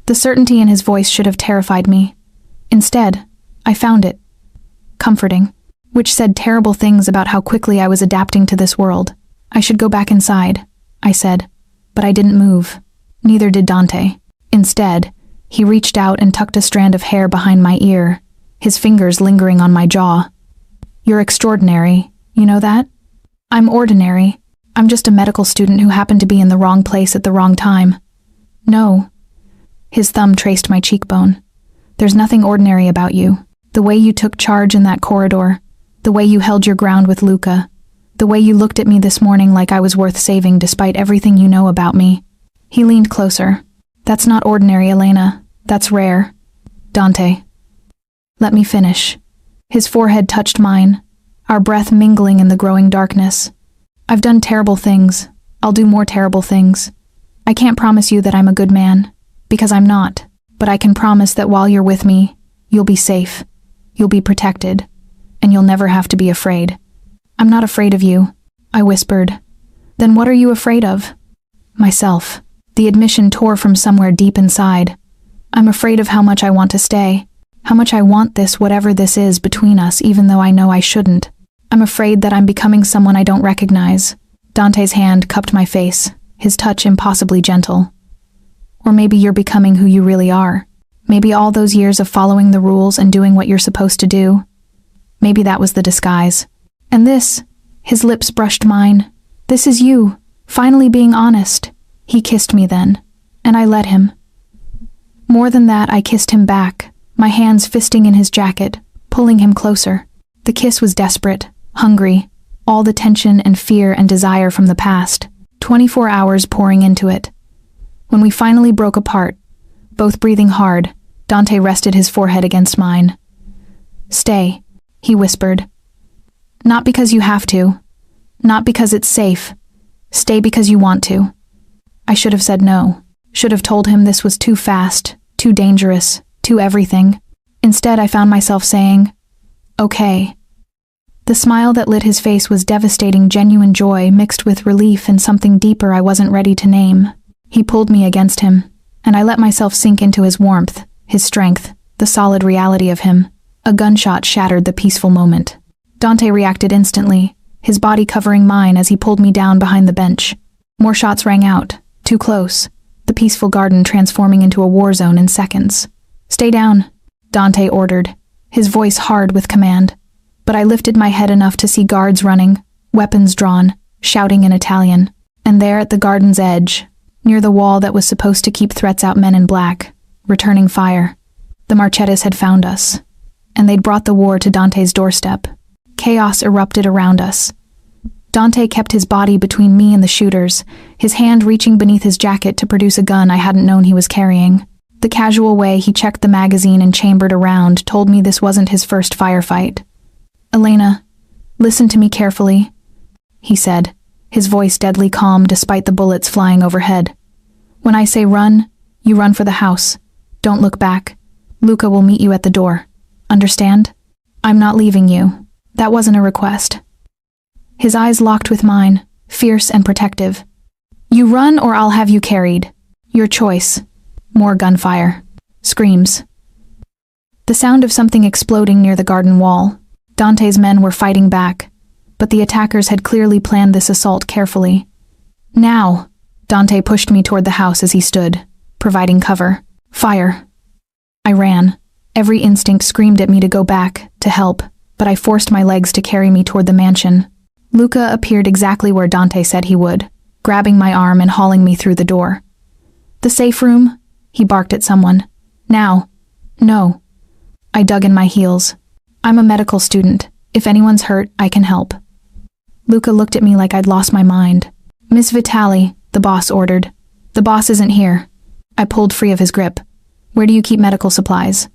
The certainty in his voice should have terrified me. Instead, I found it comforting, which said terrible things about how quickly I was adapting to this world. I should go back inside, I said, but I didn't move. Neither did Dante. Instead, he reached out and tucked a strand of hair behind my ear, his fingers lingering on my jaw. You're extraordinary, you know that? I'm ordinary. I'm just a medical student who happened to be in the wrong place at the wrong time. No. His thumb traced my cheekbone. There's nothing ordinary about you. The way you took charge in that corridor, the way you held your ground with Luca, the way you looked at me this morning like I was worth saving despite everything you know about me. He leaned closer. That's not ordinary, Elena. That's rare. Dante. Let me finish. His forehead touched mine, our breath mingling in the growing darkness. I've done terrible things. I'll do more terrible things. I can't promise you that I'm a good man, because I'm not, but I can promise that while you're with me, you'll be safe. You'll be protected, and you'll never have to be afraid. I'm not afraid of you, I whispered. Then what are you afraid of? Myself. The admission tore from somewhere deep inside. I'm afraid of how much I want to stay, how much I want this, whatever this is, between us, even though I know I shouldn't. I'm afraid that I'm becoming someone I don't recognize. Dante's hand cupped my face, his touch impossibly gentle. Or maybe you're becoming who you really are. Maybe all those years of following the rules and doing what you're supposed to do. Maybe that was the disguise. And this, his lips brushed mine. This is you, finally being honest. He kissed me then, and I let him. More than that, I kissed him back, my hands fisting in his jacket, pulling him closer. The kiss was desperate, hungry, all the tension and fear and desire from the past, 24 hours pouring into it. When we finally broke apart, both breathing hard, Dante rested his forehead against mine. Stay, he whispered. Not because you have to. Not because it's safe. Stay because you want to. I should have said no. Should have told him this was too fast, too dangerous, too everything. Instead, I found myself saying, okay. The smile that lit his face was devastating, genuine joy mixed with relief and something deeper I wasn't ready to name. He pulled me against him, and I let myself sink into his warmth, his strength, the solid reality of him. A gunshot shattered the peaceful moment. Dante reacted instantly, his body covering mine as he pulled me down behind the bench. More shots rang out, too close, the peaceful garden transforming into a war zone in seconds. Stay down, Dante ordered, his voice hard with command. But I lifted my head enough to see guards running, weapons drawn, shouting in Italian. And there at the garden's edge, near the wall that was supposed to keep threats out, men in black, returning fire. The Marchettas had found us, and they'd brought the war to Dante's doorstep. Chaos erupted around us. Dante kept his body between me and the shooters, his hand reaching beneath his jacket to produce a gun I hadn't known he was carrying. The casual way he checked the magazine and chambered a round told me this wasn't his first firefight. Elena, listen to me carefully, he said, his voice deadly calm despite the bullets flying overhead. When I say run, you run for the house. Don't look back. Luca will meet you at the door. Understand? I'm not leaving you. That wasn't a request. His eyes locked with mine, fierce and protective. You run or I'll have you carried. Your choice. More gunfire. Screams. The sound of something exploding near the garden wall. Dante's men were fighting back, but the attackers had clearly planned this assault carefully. Now, Dante pushed me toward the house as he stood, providing cover. Fire. I ran. Every instinct screamed at me to go back, to help, but I forced my legs to carry me toward the mansion. Luca appeared exactly where Dante said he would, grabbing my arm and hauling me through the door. The safe room? He barked at someone. Now. No. I dug in my heels. I'm a medical student. If anyone's hurt, I can help. Luca looked at me like I'd lost my mind. Miss Vitali, the boss ordered. The boss isn't here. I pulled free of his grip. Where do you keep medical supplies?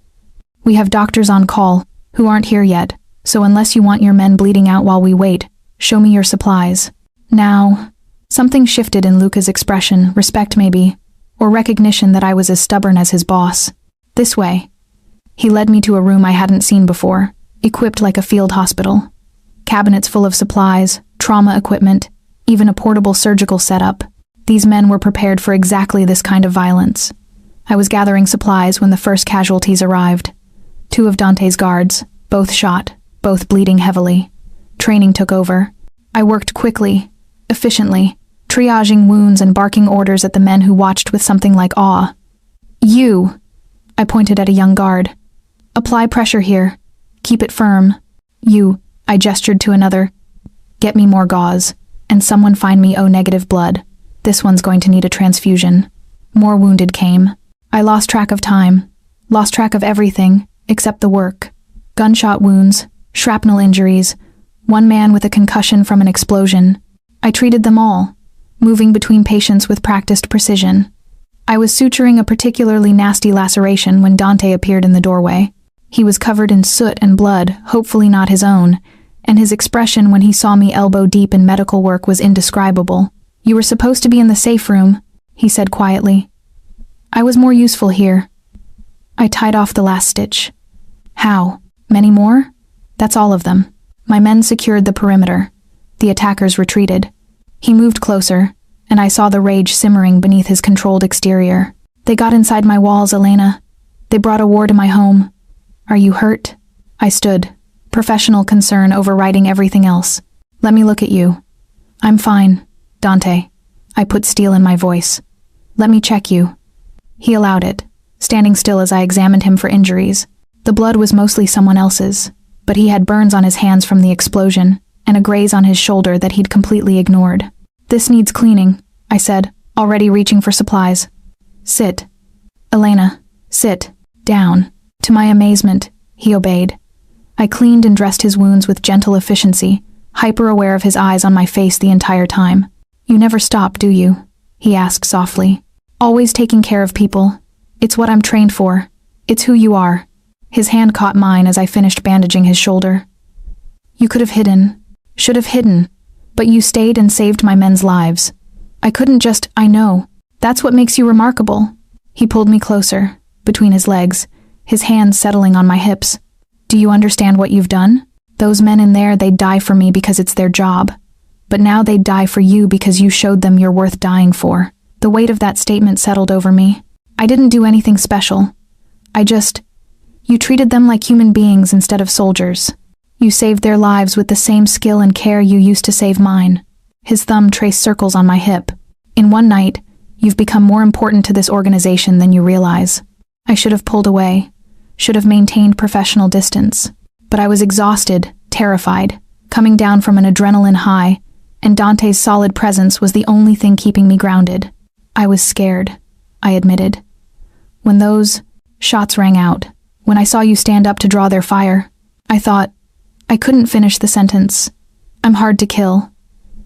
We have doctors on call, who aren't here yet, So unless you want your men bleeding out while we wait, show me your supplies. Now, something shifted in Luca's expression, respect maybe, or recognition that I was as stubborn as his boss. This way. He led me to a room I hadn't seen before, equipped like a field hospital. Cabinets full of supplies, trauma equipment, even a portable surgical setup. These men were prepared for exactly this kind of violence. I was gathering supplies when the first casualties arrived. 2 of Dante's guards, both shot, both bleeding heavily. Training took over. I worked quickly, efficiently, triaging wounds and barking orders at the men who watched with something like awe. You, I pointed at a young guard. Apply pressure here. Keep it firm. You, I gestured to another. Get me more gauze, and someone find me O-negative blood. This one's going to need a transfusion. More wounded came. I lost track of time, lost track of everything, except the work. Gunshot wounds, shrapnel injuries, 1 man with a concussion from an explosion. I treated them all, moving between patients with practiced precision. I was suturing a particularly nasty laceration when Dante appeared in the doorway. He was covered in soot and blood, hopefully not his own, and his expression when he saw me elbow deep in medical work was indescribable. You were supposed to be in the safe room, he said quietly. I was more useful here. I tied off the last stitch. How? Many more? That's all of them. My men secured the perimeter. The attackers retreated. He moved closer, and I saw the rage simmering beneath his controlled exterior. They got inside my walls, Elena. They brought a war to my home. Are you hurt? I stood, professional concern overriding everything else. Let me look at you. I'm fine, Dante. I put steel in my voice. Let me check you. He allowed it, standing still as I examined him for injuries. The blood was mostly someone else's, but he had burns on his hands from the explosion, and a graze on his shoulder that he'd completely ignored. This needs cleaning, I said, already reaching for supplies. Sit. Elena, sit. Down. To my amazement, he obeyed. I cleaned and dressed his wounds with gentle efficiency, hyper-aware of his eyes on my face the entire time. You never stop, do you? He asked softly. Always taking care of people. It's what I'm trained for. It's who you are. His hand caught mine as I finished bandaging his shoulder. You could have hidden. Should have hidden. But you stayed and saved my men's lives. I couldn't just, I know. That's what makes you remarkable. He pulled me closer, between his legs, his hands settling on my hips. Do you understand what you've done? Those men in there, they'd die for me because it's their job. But now they'd die for you because you showed them you're worth dying for. The weight of that statement settled over me. I didn't do anything special. You treated them like human beings instead of soldiers. You saved their lives with the same skill and care you used to save mine. His thumb traced circles on my hip. In one night, you've become more important to this organization than you realize. I should have pulled away, should have maintained professional distance. But I was exhausted, terrified, coming down from an adrenaline high, and Dante's solid presence was the only thing keeping me grounded. I was scared, I admitted. When those shots rang out, when I saw you stand up to draw their fire, I thought, I couldn't finish the sentence. I'm hard to kill.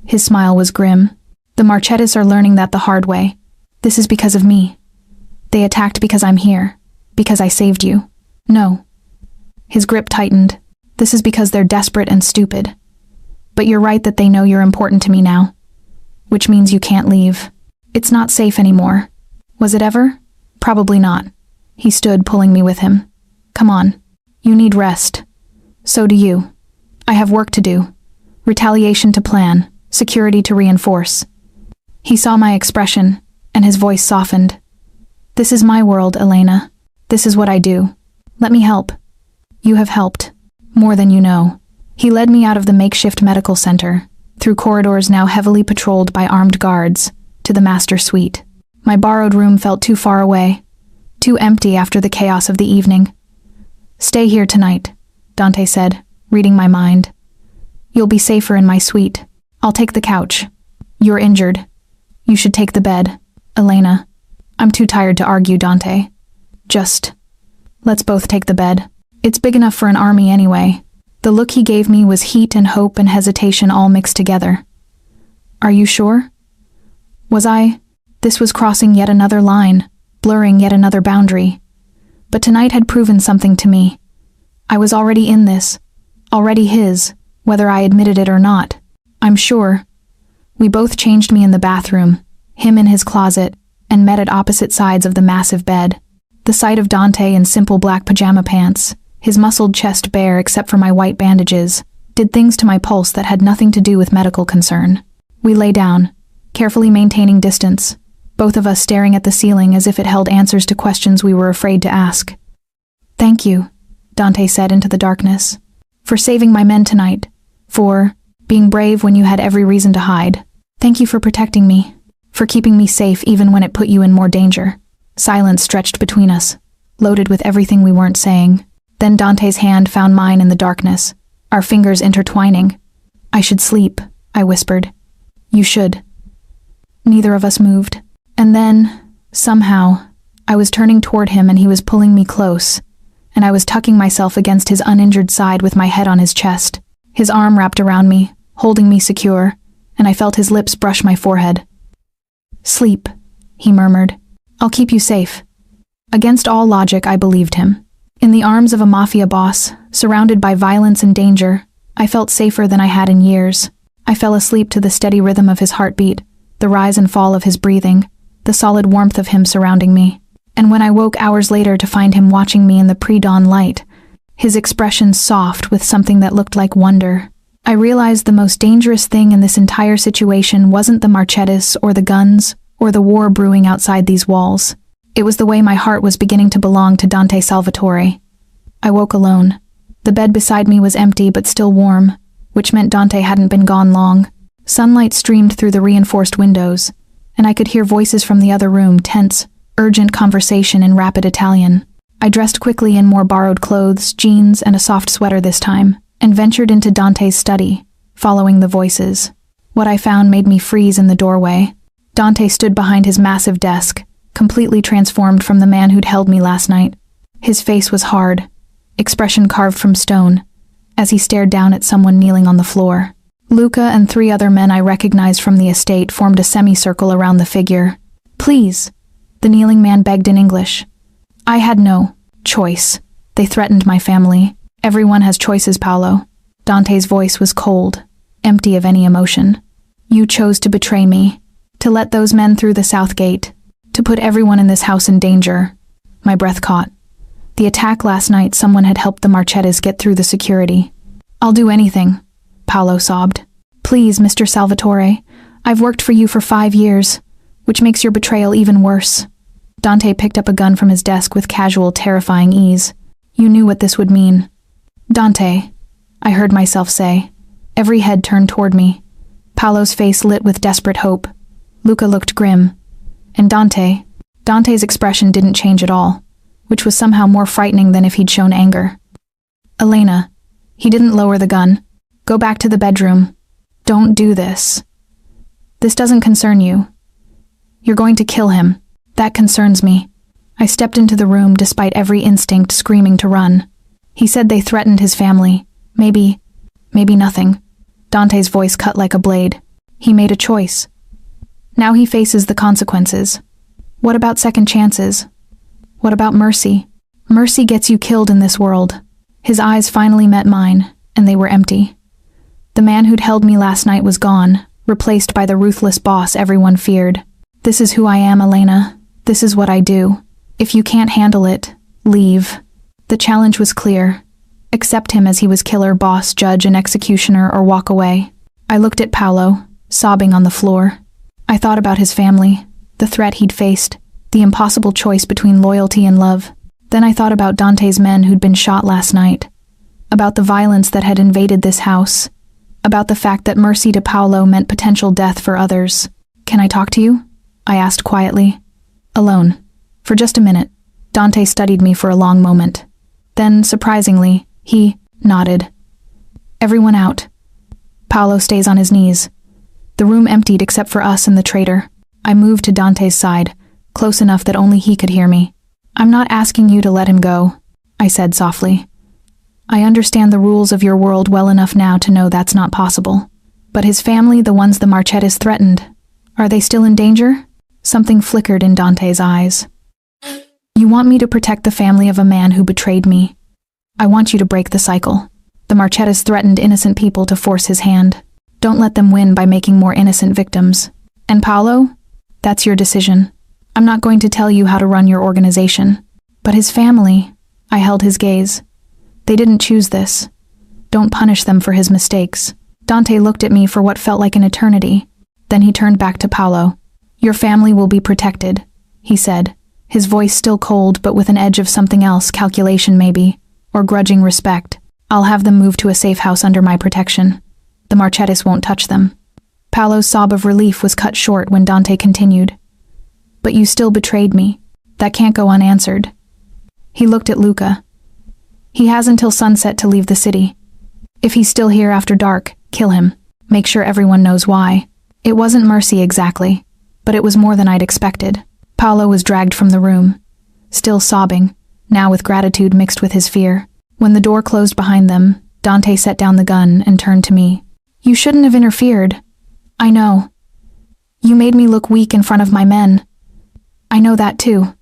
His smile was grim. The Marchettis are learning that the hard way. This is because of me. They attacked because I'm here, because I saved you. No. His grip tightened. This is because they're desperate and stupid. But you're right that they know you're important to me now. Which means you can't leave. It's not safe anymore. Was it ever? Probably not. He stood, pulling me with him. Come on. You need rest. So do you. I have work to do. Retaliation to plan. Security to reinforce. He saw my expression, and his voice softened. This is my world, Elena. This is what I do. Let me help. You have helped. More than you know. He led me out of the makeshift medical center, through corridors now heavily patrolled by armed guards, to the master suite. My borrowed room felt too far away, too empty after the chaos of the evening. Stay here tonight, Dante said, reading my mind. You'll be safer in my suite. I'll take the couch. You're injured. You should take the bed. Elena. I'm too tired to argue, Dante. Let's both take the bed. It's big enough for an army anyway. The look he gave me was heat and hope and hesitation all mixed together. Are you sure? Was I? This was crossing yet another line, blurring yet another boundary. But tonight had proven something to me. I was already in this, Already his, whether I admitted it or not. I'm sure. We both changed me in the bathroom, him in his closet, and met at opposite sides of the massive bed. The sight of Dante in simple black pajama pants, his muscled chest bare except for my white bandages, did things to my pulse that had nothing to do with medical concern. We lay down, carefully maintaining distance, both of us staring at the ceiling as if it held answers to questions we were afraid to ask. "Thank you," Dante said into the darkness, "for saving my men tonight, for being brave when you had every reason to hide. Thank you for protecting me, for keeping me safe even when it put you in more danger." Silence stretched between us, loaded with everything we weren't saying. Then Dante's hand found mine in the darkness, our fingers intertwining. "I should sleep," I whispered. "You should." Neither of us moved. And then, somehow, I was turning toward him and he was pulling me close, and I was tucking myself against his uninjured side with my head on his chest. His arm wrapped around me, holding me secure, and I felt his lips brush my forehead. "Sleep," he murmured. "I'll keep you safe." Against all logic, I believed him. In the arms of a mafia boss, surrounded by violence and danger, I felt safer than I had in years. I fell asleep to the steady rhythm of his heartbeat, the rise and fall of his breathing, the solid warmth of him surrounding me. And when I woke hours later to find him watching me in the pre-dawn light, his expression soft with something that looked like wonder, I realized the most dangerous thing in this entire situation wasn't the Marchettis or the guns or the war brewing outside these walls. It was the way my heart was beginning to belong to Dante Salvatore. I woke alone. The bed beside me was empty but still warm, which meant Dante hadn't been gone long. Sunlight streamed through the reinforced windows, and I could hear voices from the other room, tense, urgent conversation in rapid Italian. I dressed quickly in more borrowed clothes, jeans, and a soft sweater this time, and ventured into Dante's study, following the voices. What I found made me freeze in the doorway. Dante stood behind his massive desk, completely transformed from the man who'd held me last night. His face was hard, expression carved from stone, as he stared down at someone kneeling on the floor. Luca and 3 other men I recognized from the estate formed a semicircle around the figure. "Please," the kneeling man begged in English. I had no choice. They threatened my family. "Everyone has choices, Paolo." Dante's voice was cold, empty of any emotion. "You chose to betray me, to let those men through the south gate, to put everyone in this house in danger." My breath caught. The attack last night, someone had helped the Marchettis get through the security. "I'll do anything," Paolo sobbed. "Please, Mr. Salvatore, I've worked for you for 5 years, which makes your betrayal even worse." Dante picked up a gun from his desk with casual, terrifying ease. "You knew what this would mean." "Dante," I heard myself say. Every head turned toward me. Paolo's face lit with desperate hope. Luca looked grim. And Dante's expression didn't change at all, which was somehow more frightening than if he'd shown anger. "Elena," he didn't lower the gun. "Go back to the bedroom. Don't do this. This doesn't concern you. You're going to kill him. That concerns me." I stepped into the room despite every instinct screaming to run. "He said they threatened his family. Maybe nothing." Dante's voice cut like a blade. "He made a choice. Now he faces the consequences. What about second chances? What about mercy? Mercy gets you killed in this world." His eyes finally met mine, and they were empty. The man who'd held me last night was gone, replaced by the ruthless boss everyone feared. "This is who I am, Elena. This is what I do. If you can't handle it, leave." The challenge was clear. Accept him as he was killer, boss, judge, and executioner, or walk away. I looked at Paolo, sobbing on the floor. I thought about his family, the threat he'd faced, the impossible choice between loyalty and love. Then I thought about Dante's men who'd been shot last night, about the violence that had invaded this house, about the fact that mercy to Paolo meant potential death for others. "Can I talk to you?" I asked quietly. "Alone. For just a minute." Dante studied me for a long moment. Then, surprisingly, he nodded. "Everyone out. Paolo stays on his knees." The room emptied except for us and the traitor. I moved to Dante's side, close enough that only he could hear me. "I'm not asking you to let him go," I said softly. "I understand the rules of your world well enough now to know that's not possible. But his family, the ones the Marchettis threatened, are they still in danger?" Something flickered in Dante's eyes. "You want me to protect the family of a man who betrayed me. I want you to break the cycle. The The Marchettas threatened innocent people to force his hand. Don't let them win by making more innocent victims. And Paolo? That's your decision. I'm not going to tell you how to run your organization. But his family, I held his gaze. They didn't choose this. Don't punish them for his mistakes. Dante looked at me for what felt like an eternity. Then he turned back to Paolo. Your family will be protected, he said, his voice still cold but with an edge of something else, calculation maybe, or grudging respect. I'll have them moved to a safe house under my protection. The Marchettas won't touch them. Paolo's sob of relief was cut short when Dante continued. But you still betrayed me. That can't go unanswered. He looked at Luca. He has until sunset to leave the city. If he's still here after dark, kill him. Make sure everyone knows why. It wasn't mercy exactly, but it was more than I'd expected. Paolo was dragged from the room, still sobbing, now with gratitude mixed with his fear. When the door closed behind them, Dante set down the gun and turned to me. You shouldn't have interfered. I know. You made me look weak in front of my men. I know that too.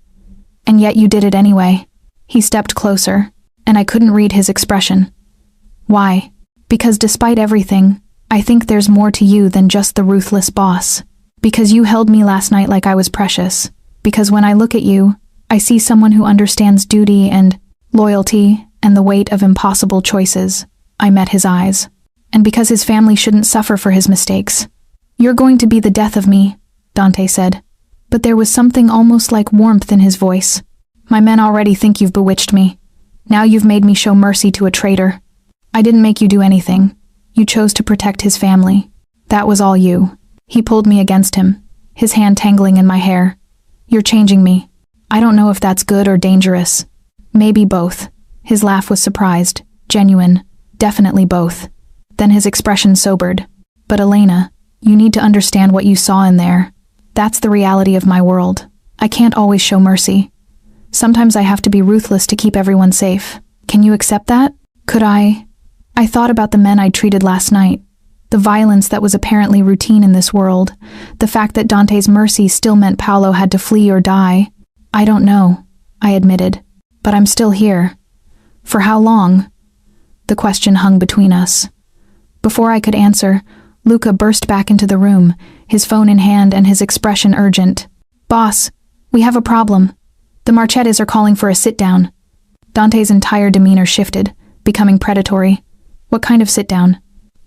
And yet you did it anyway. He stepped closer, and I couldn't read his expression. Why? Because despite everything, I think there's more to you than just the ruthless boss. Because you held me last night like I was precious. Because when I look at you, I see someone who understands duty and loyalty and the weight of impossible choices. I met his eyes. And because his family shouldn't suffer for his mistakes. You're going to be the death of me, Dante said. But there was something almost like warmth in his voice. My men already think you've bewitched me. Now you've made me show mercy to a traitor. I didn't make you do anything. You chose to protect his family. That was all you. He pulled me against him, his hand tangling in my hair. You're changing me. I don't know if that's good or dangerous. Maybe both. His laugh was surprised, genuine, definitely both. Then his expression sobered. But Elena, you need to understand what you saw in there. That's the reality of my world. I can't always show mercy. Sometimes I have to be ruthless to keep everyone safe. Can you accept that? Could I? I thought about the men I'd treated last night. The violence that was apparently routine in this world. The fact that Dante's mercy still meant Paolo had to flee or die. I don't know, I admitted. But I'm still here. For how long? The question hung between us. Before I could answer, Luca burst back into the room, his phone in hand and his expression urgent. Boss, we have a problem. The Marchettas are calling for a sit-down. Dante's entire demeanor shifted, becoming predatory. What kind of sit-down?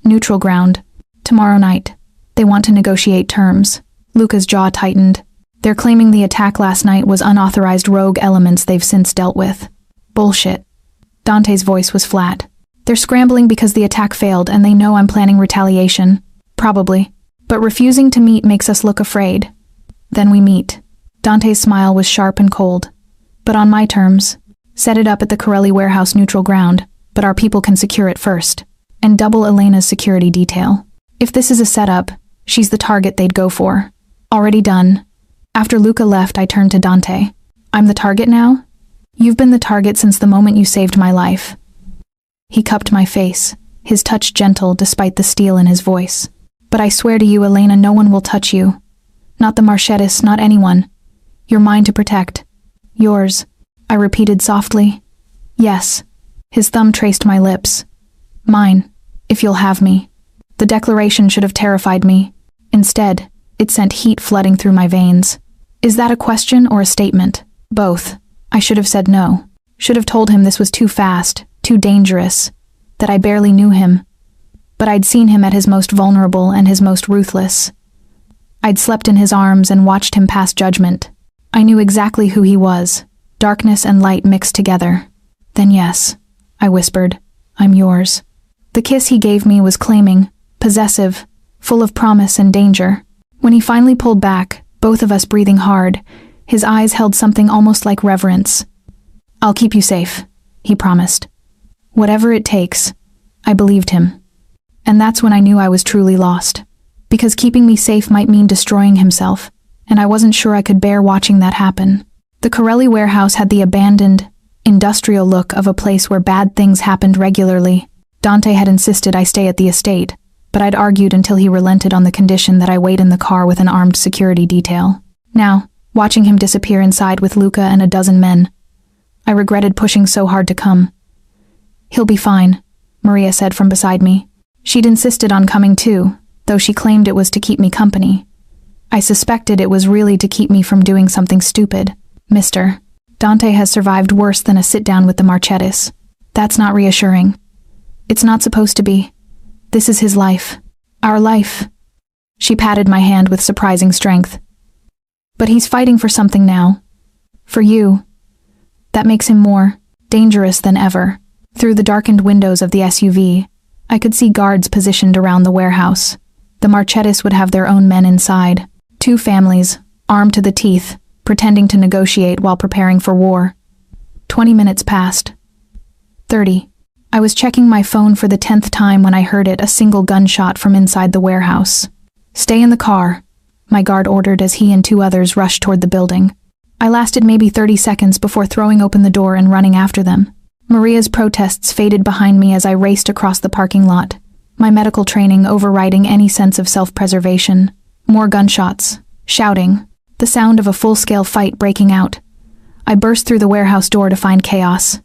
Neutral ground. Tomorrow night. They want to negotiate terms. Luca's jaw tightened. They're claiming the attack last night was unauthorized rogue elements they've since dealt with. Bullshit. Dante's voice was flat. They're scrambling because the attack failed and they know I'm planning retaliation. Probably. But refusing to meet makes us look afraid. Then we meet. Dante's smile was sharp and cold. But on my terms. Set it up at the Corelli warehouse neutral ground, but our people can secure it first. And double Elena's security detail. If this is a setup, she's the target they'd go for. Already done. After Luca left, I turned to Dante. I'm the target now? You've been the target since the moment you saved my life. He cupped my face, his touch gentle despite the steel in his voice. But I swear to you, Elena, no one will touch you. Not the Marchettas, not anyone. You're mine to protect. Yours, I repeated softly. Yes. His thumb traced my lips. Mine, if you'll have me. The declaration should have terrified me. Instead, it sent heat flooding through my veins. Is that a question or a statement? Both. I should have said no. Should have told him this was too fast, too dangerous, that I barely knew him. But I'd seen him at his most vulnerable and his most ruthless. I'd slept in his arms and watched him pass judgment. I knew exactly who he was, darkness and light mixed together. Then yes, I whispered, I'm yours. The kiss he gave me was claiming, possessive, full of promise and danger. When he finally pulled back, both of us breathing hard, his eyes held something almost like reverence. I'll keep you safe, he promised. Whatever it takes, I believed him. And that's when I knew I was truly lost. Because keeping me safe might mean destroying himself, and I wasn't sure I could bear watching that happen. The Corelli warehouse had the abandoned, industrial look of a place where bad things happened regularly. Dante had insisted I stay at the estate, but I'd argued until he relented on the condition that I wait in the car with an armed security detail. Now, watching him disappear inside with Luca and a dozen men, I regretted pushing so hard to come. He'll be fine, Maria said from beside me. She'd insisted on coming too, though she claimed it was to keep me company. I suspected it was really to keep me from doing something stupid. Mister, Dante has survived worse than a sit-down with the Marchettis. That's not reassuring. It's not supposed to be. This is his life. Our life. She patted my hand with surprising strength. But he's fighting for something now. For you. That makes him more dangerous than ever. Through the darkened windows of the SUV, I could see guards positioned around the warehouse. The Marchettis would have their own men inside. 2 families, armed to the teeth, pretending to negotiate while preparing for war. 20 minutes passed. 30. I was checking my phone for the 10th time when I heard a single gunshot from inside the warehouse. Stay in the car, my guard ordered as he and 2 others rushed toward the building. I lasted maybe 30 seconds before throwing open the door and running after them. Maria's protests faded behind me as I raced across the parking lot, my medical training overriding any sense of self-preservation. More gunshots, shouting, the sound of a full-scale fight breaking out. I burst through the warehouse door to find chaos.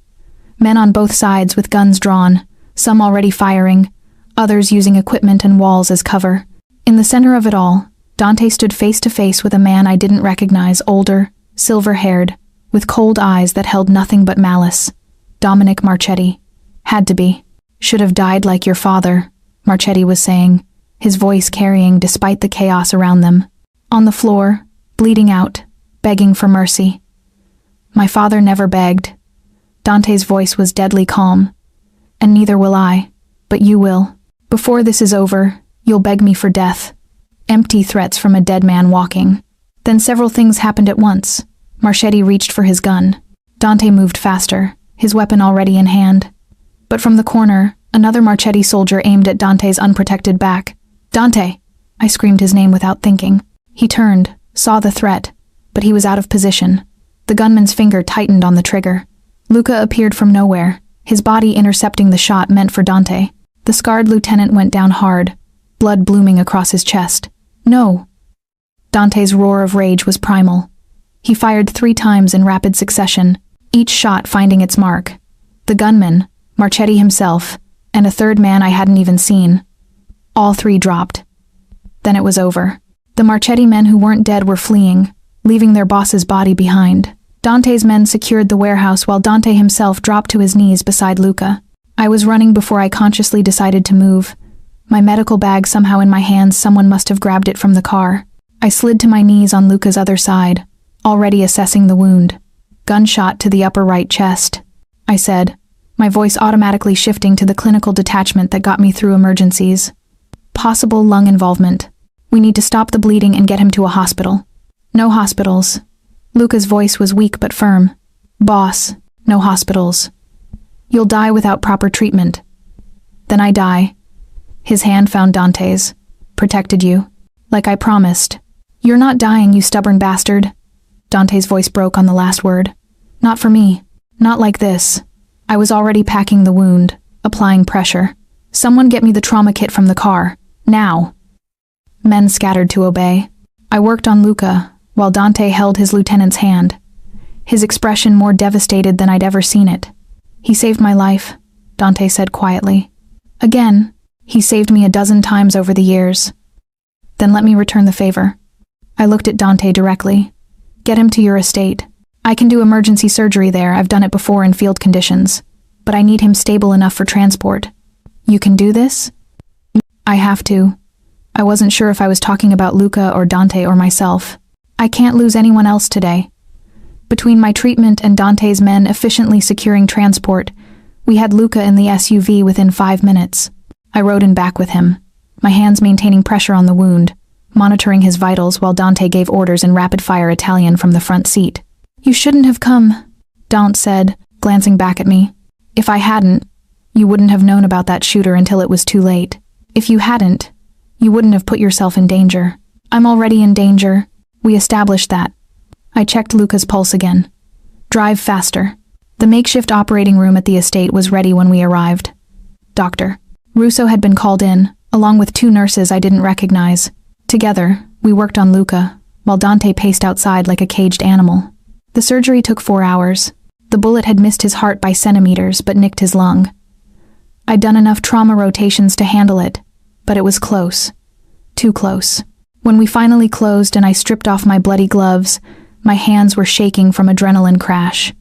Men on both sides with guns drawn, some already firing, others using equipment and walls as cover. In the center of it all, Dante stood face to face with a man I didn't recognize, older, silver-haired, with cold eyes that held nothing but malice. Dominic Marchetti. Had to be. Should have died like your father, Marchetti was saying, his voice carrying despite the chaos around them. On the floor, bleeding out, begging for mercy. My father never begged. Dante's voice was deadly calm. And neither will I, but you will. Before this is over, you'll beg me for death. Empty threats from a dead man walking. Then several things happened at once. Marchetti reached for his gun. Dante moved faster, his weapon already in hand. But from the corner, another Marchetti soldier aimed at Dante's unprotected back. Dante! I screamed his name without thinking. He turned, saw the threat, but he was out of position. The gunman's finger tightened on the trigger. Luca appeared from nowhere, his body intercepting the shot meant for Dante. The scarred lieutenant went down hard, blood blooming across his chest. No! Dante's roar of rage was primal. He fired 3 times in rapid succession, each shot finding its mark. The gunman, Marchetti himself, and a 3rd man I hadn't even seen. All 3 dropped. Then it was over. The Marchetti men who weren't dead were fleeing, leaving their boss's body behind. Dante's men secured the warehouse while Dante himself dropped to his knees beside Luca. I was running before I consciously decided to move. My medical bag somehow in my hands, someone must have grabbed it from the car. I slid to my knees on Luca's other side, already assessing the wound. Gunshot to the upper right chest, I said, my voice automatically shifting to the clinical detachment that got me through emergencies. Possible lung involvement. We need to stop the bleeding and get him to a hospital. No hospitals. Luca's voice was weak but firm. Boss, no hospitals. You'll die without proper treatment. Then I die. His hand found Dante's. Protected you. Like I promised. You're not dying, you stubborn bastard. Dante's voice broke on the last word. Not for me. Not like this. I was already packing the wound, applying pressure. Someone get me the trauma kit from the car. Now. Men scattered to obey. I worked on Luca, while Dante held his lieutenant's hand. His expression more devastated than I'd ever seen it. He saved my life, Dante said quietly. Again, he saved me 12 times over the years. Then let me return the favor. I looked at Dante directly. Get him to your estate. I can do emergency surgery there, I've done it before in field conditions. But I need him stable enough for transport. You can do this? I have to. I wasn't sure if I was talking about Luca or Dante or myself. I can't lose anyone else today. Between my treatment and Dante's men efficiently securing transport, we had Luca in the SUV within 5 minutes. I rode in back with him, my hands maintaining pressure on the wound, monitoring his vitals while Dante gave orders in rapid-fire Italian from the front seat. You shouldn't have come, Dante said, glancing back at me. If I hadn't, you wouldn't have known about that shooter until it was too late. If you hadn't, you wouldn't have put yourself in danger. I'm already in danger. We established that. I checked Luca's pulse again. Drive faster. The makeshift operating room at the estate was ready when we arrived. Doctor. Russo had been called in, along with 2 nurses I didn't recognize. Together, we worked on Luca, while Dante paced outside like a caged animal. The surgery took 4 hours. The bullet had missed his heart by centimeters but nicked his lung. I'd done enough trauma rotations to handle it, but it was close. Too close. When we finally closed and I stripped off my bloody gloves, my hands were shaking from adrenaline crash.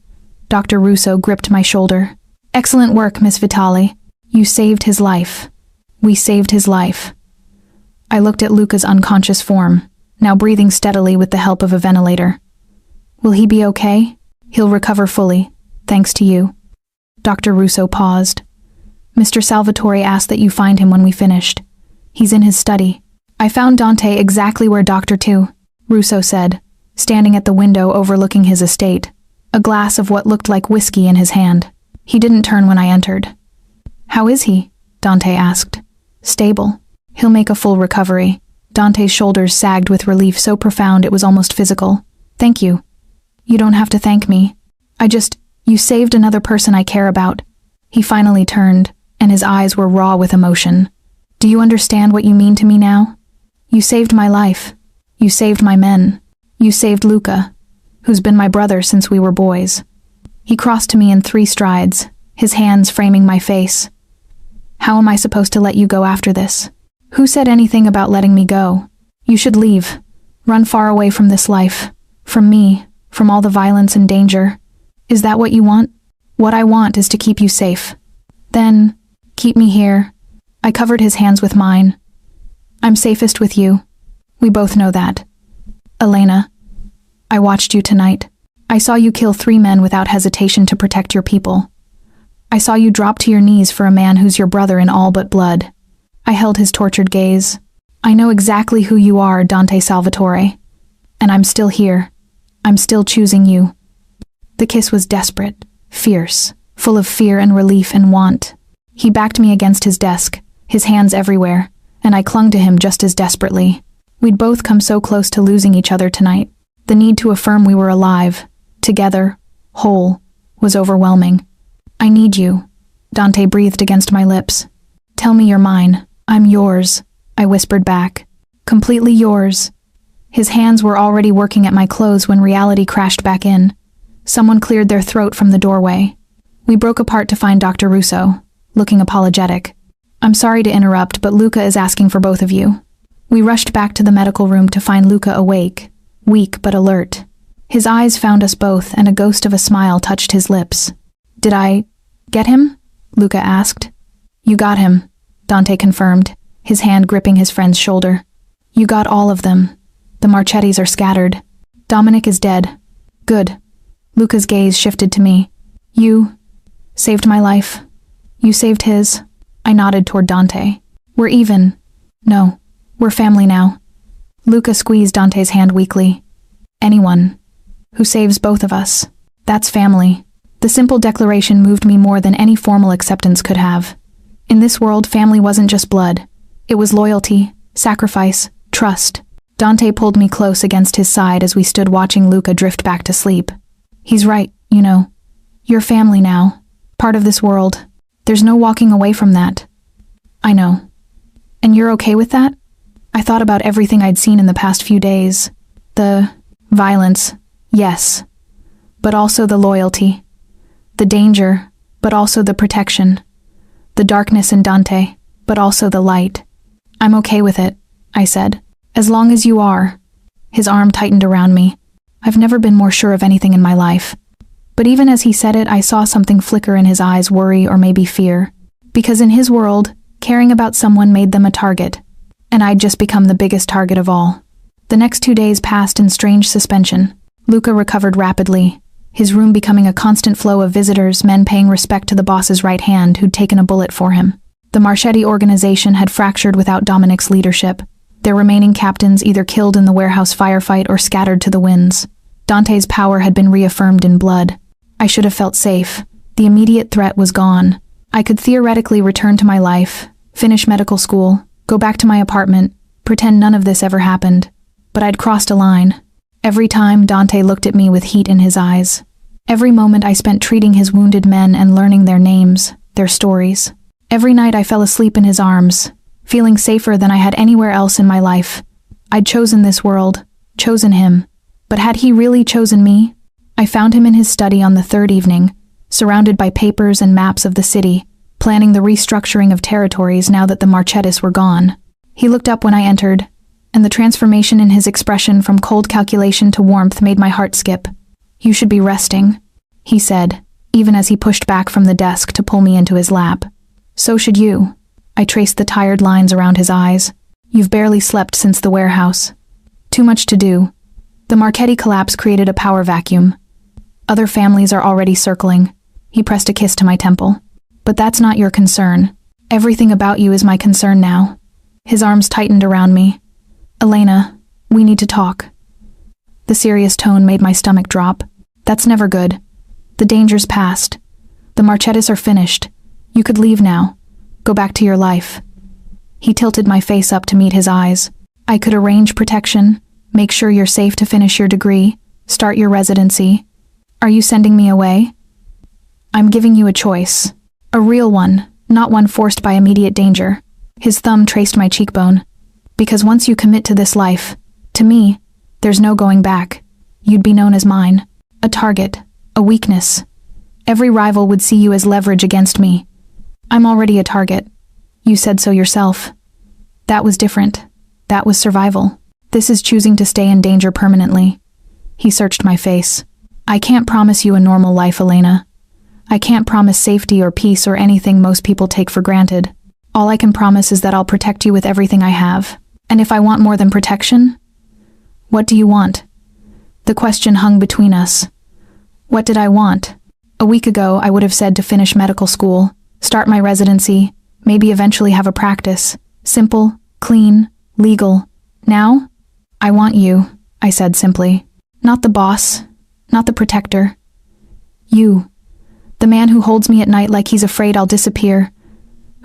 Dr. Russo gripped my shoulder. "Excellent work, Miss Vitale. You saved his life. We saved his life." I looked at Luca's unconscious form, now breathing steadily with the help of a ventilator. "Will he be okay?" "He'll recover fully, thanks to you." Dr. Russo paused. "Mr. Salvatore asked that you find him when we finished. He's in his study." "I found Dante exactly where Dr. 2, Russo said, standing at the window overlooking his estate, a glass of what looked like whiskey in his hand. He didn't turn when I entered. "How is he?" Dante asked. "Stable. He'll make a full recovery." Dante's shoulders sagged with relief so profound it was almost physical. "Thank you." "You don't have to thank me. You saved another person I care about." He finally turned, and his eyes were raw with emotion. "Do you understand what you mean to me now? You saved my life. You saved my men. You saved Luca, who's been my brother since we were boys." He crossed to me in 3 strides, his hands framing my face. "How am I supposed to let you go after this? Who said anything about letting me go? You should leave. Run far away from this life. From me, from all the violence and danger. Is that what you want?" "What I want is to keep you safe." "Then, keep me here." I covered his hands with mine. "I'm safest with you. We both know that. Elena, I watched you tonight. I saw you kill 3 men without hesitation to protect your people. I saw you drop to your knees for a man who's your brother in all but blood." I held his tortured gaze. "I know exactly who you are, Dante Salvatore. And I'm still here. I'm still choosing you." The kiss was desperate, fierce, full of fear and relief and want. He backed me against his desk, his hands everywhere, and I clung to him just as desperately. We'd both come so close to losing each other tonight. The need to affirm we were alive, together, whole, was overwhelming. "I need you," Dante breathed against my lips. "Tell me you're mine. I'm yours," I whispered back. "Completely yours." His hands were already working at my clothes when reality crashed back in. Someone cleared their throat from the doorway. We broke apart to find Dr. Russo, looking apologetic. "I'm sorry to interrupt, but Luca is asking for both of you." We rushed back to the medical room to find Luca awake, weak but alert. His eyes found us both, and a ghost of a smile touched his lips. "Did I get him?" Luca asked. "You got him," Dante confirmed, his hand gripping his friend's shoulder. "You got all of them. The Marchettis are scattered. Dominic is dead." "Good." Luca's gaze shifted to me. "You saved my life. You saved his." I nodded toward Dante. "We're even." "No, we're family now." Luca squeezed Dante's hand weakly. "Anyone who saves both of us, that's family." The simple declaration moved me more than any formal acceptance could have. In this world, family wasn't just blood. It was loyalty, sacrifice, trust. Dante pulled me close against his side as we stood watching Luca drift back to sleep. "He's right, you know. You're family now, part of this world. There's no walking away from that." "I know. And you're okay with that?" I thought about everything I'd seen in the past few days. The violence, yes, but also the loyalty. The danger, but also the protection. The darkness in Dante, but also the light. "I'm okay with it," I said. "As long as you are." His arm tightened around me. I've never been more sure of anything in my life. But even as he said it, I saw something flicker in his eyes, worry or maybe fear. Because in his world, caring about someone made them a target. And I'd just become the biggest target of all. The next 2 days passed in strange suspension. Luca recovered rapidly, his room becoming a constant flow of visitors, men paying respect to the boss's right hand who'd taken a bullet for him. The Marchetti organization had fractured without Dominic's leadership. Their remaining captains either killed in the warehouse firefight or scattered to the winds. Dante's power had been reaffirmed in blood. I should have felt safe. The immediate threat was gone. I could theoretically return to my life, finish medical school, go back to my apartment, pretend none of this ever happened. But I'd crossed a line. Every time Dante looked at me with heat in his eyes. Every moment I spent treating his wounded men and learning their names, their stories. Every night I fell asleep in his arms, feeling safer than I had anywhere else in my life. I'd chosen this world, chosen him. But had he really chosen me? I found him in his study on the 3rd evening, surrounded by papers and maps of the city, planning the restructuring of territories now that the Marchettis were gone. He looked up when I entered, and the transformation in his expression from cold calculation to warmth made my heart skip. "You should be resting," he said, even as he pushed back from the desk to pull me into his lap. "So should you." I traced the tired lines around his eyes. "You've barely slept since the warehouse. Too much to do." The Marchetti collapse created a power vacuum. "Other families are already circling." He pressed a kiss to my temple. "But that's not your concern. Everything about you is my concern now." His arms tightened around me. "Elena, we need to talk." The serious tone made my stomach drop. "That's never good. The danger's past. The Marchettis are finished. You could leave now. Go back to your life." He tilted my face up to meet his eyes. "I could arrange protection, make sure you're safe to finish your degree, start your residency. Are you sending me away?" "I'm giving you a choice. A real one, not one forced by immediate danger." His thumb traced my cheekbone. "Because once you commit to this life, to me, there's no going back. You'd be known as mine. A target, a weakness. Every rival would see you as leverage against me. I'm already a target. You said so yourself. That was different. That was survival. This is choosing to stay in danger permanently." He searched my face. "I can't promise you a normal life, Elena. I can't promise safety or peace or anything most people take for granted. All I can promise is that I'll protect you with everything I have. And if I want more than protection? What do you want?" The question hung between us. What did I want? A week ago, I would have said to finish medical school, start my residency, maybe eventually have a practice. Simple, clean, legal. Now? "I want you," I said simply. "Not the boss, not the protector. You. The man who holds me at night like he's afraid I'll disappear.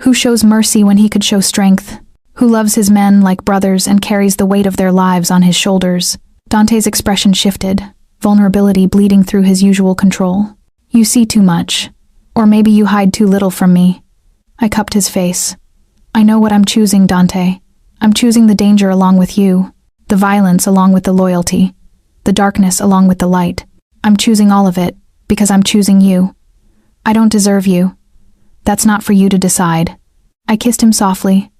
Who shows mercy when he could show strength. Who loves his men like brothers and carries the weight of their lives on his shoulders." Dante's expression shifted, vulnerability bleeding through his usual control. "You see too much. Or maybe you hide too little from me." I cupped his face. "I know what I'm choosing, Dante. I'm choosing the danger along with you, the violence along with the loyalty, the darkness along with the light. I'm choosing all of it, because I'm choosing you. I don't deserve you. That's not for you to decide." I kissed him softly.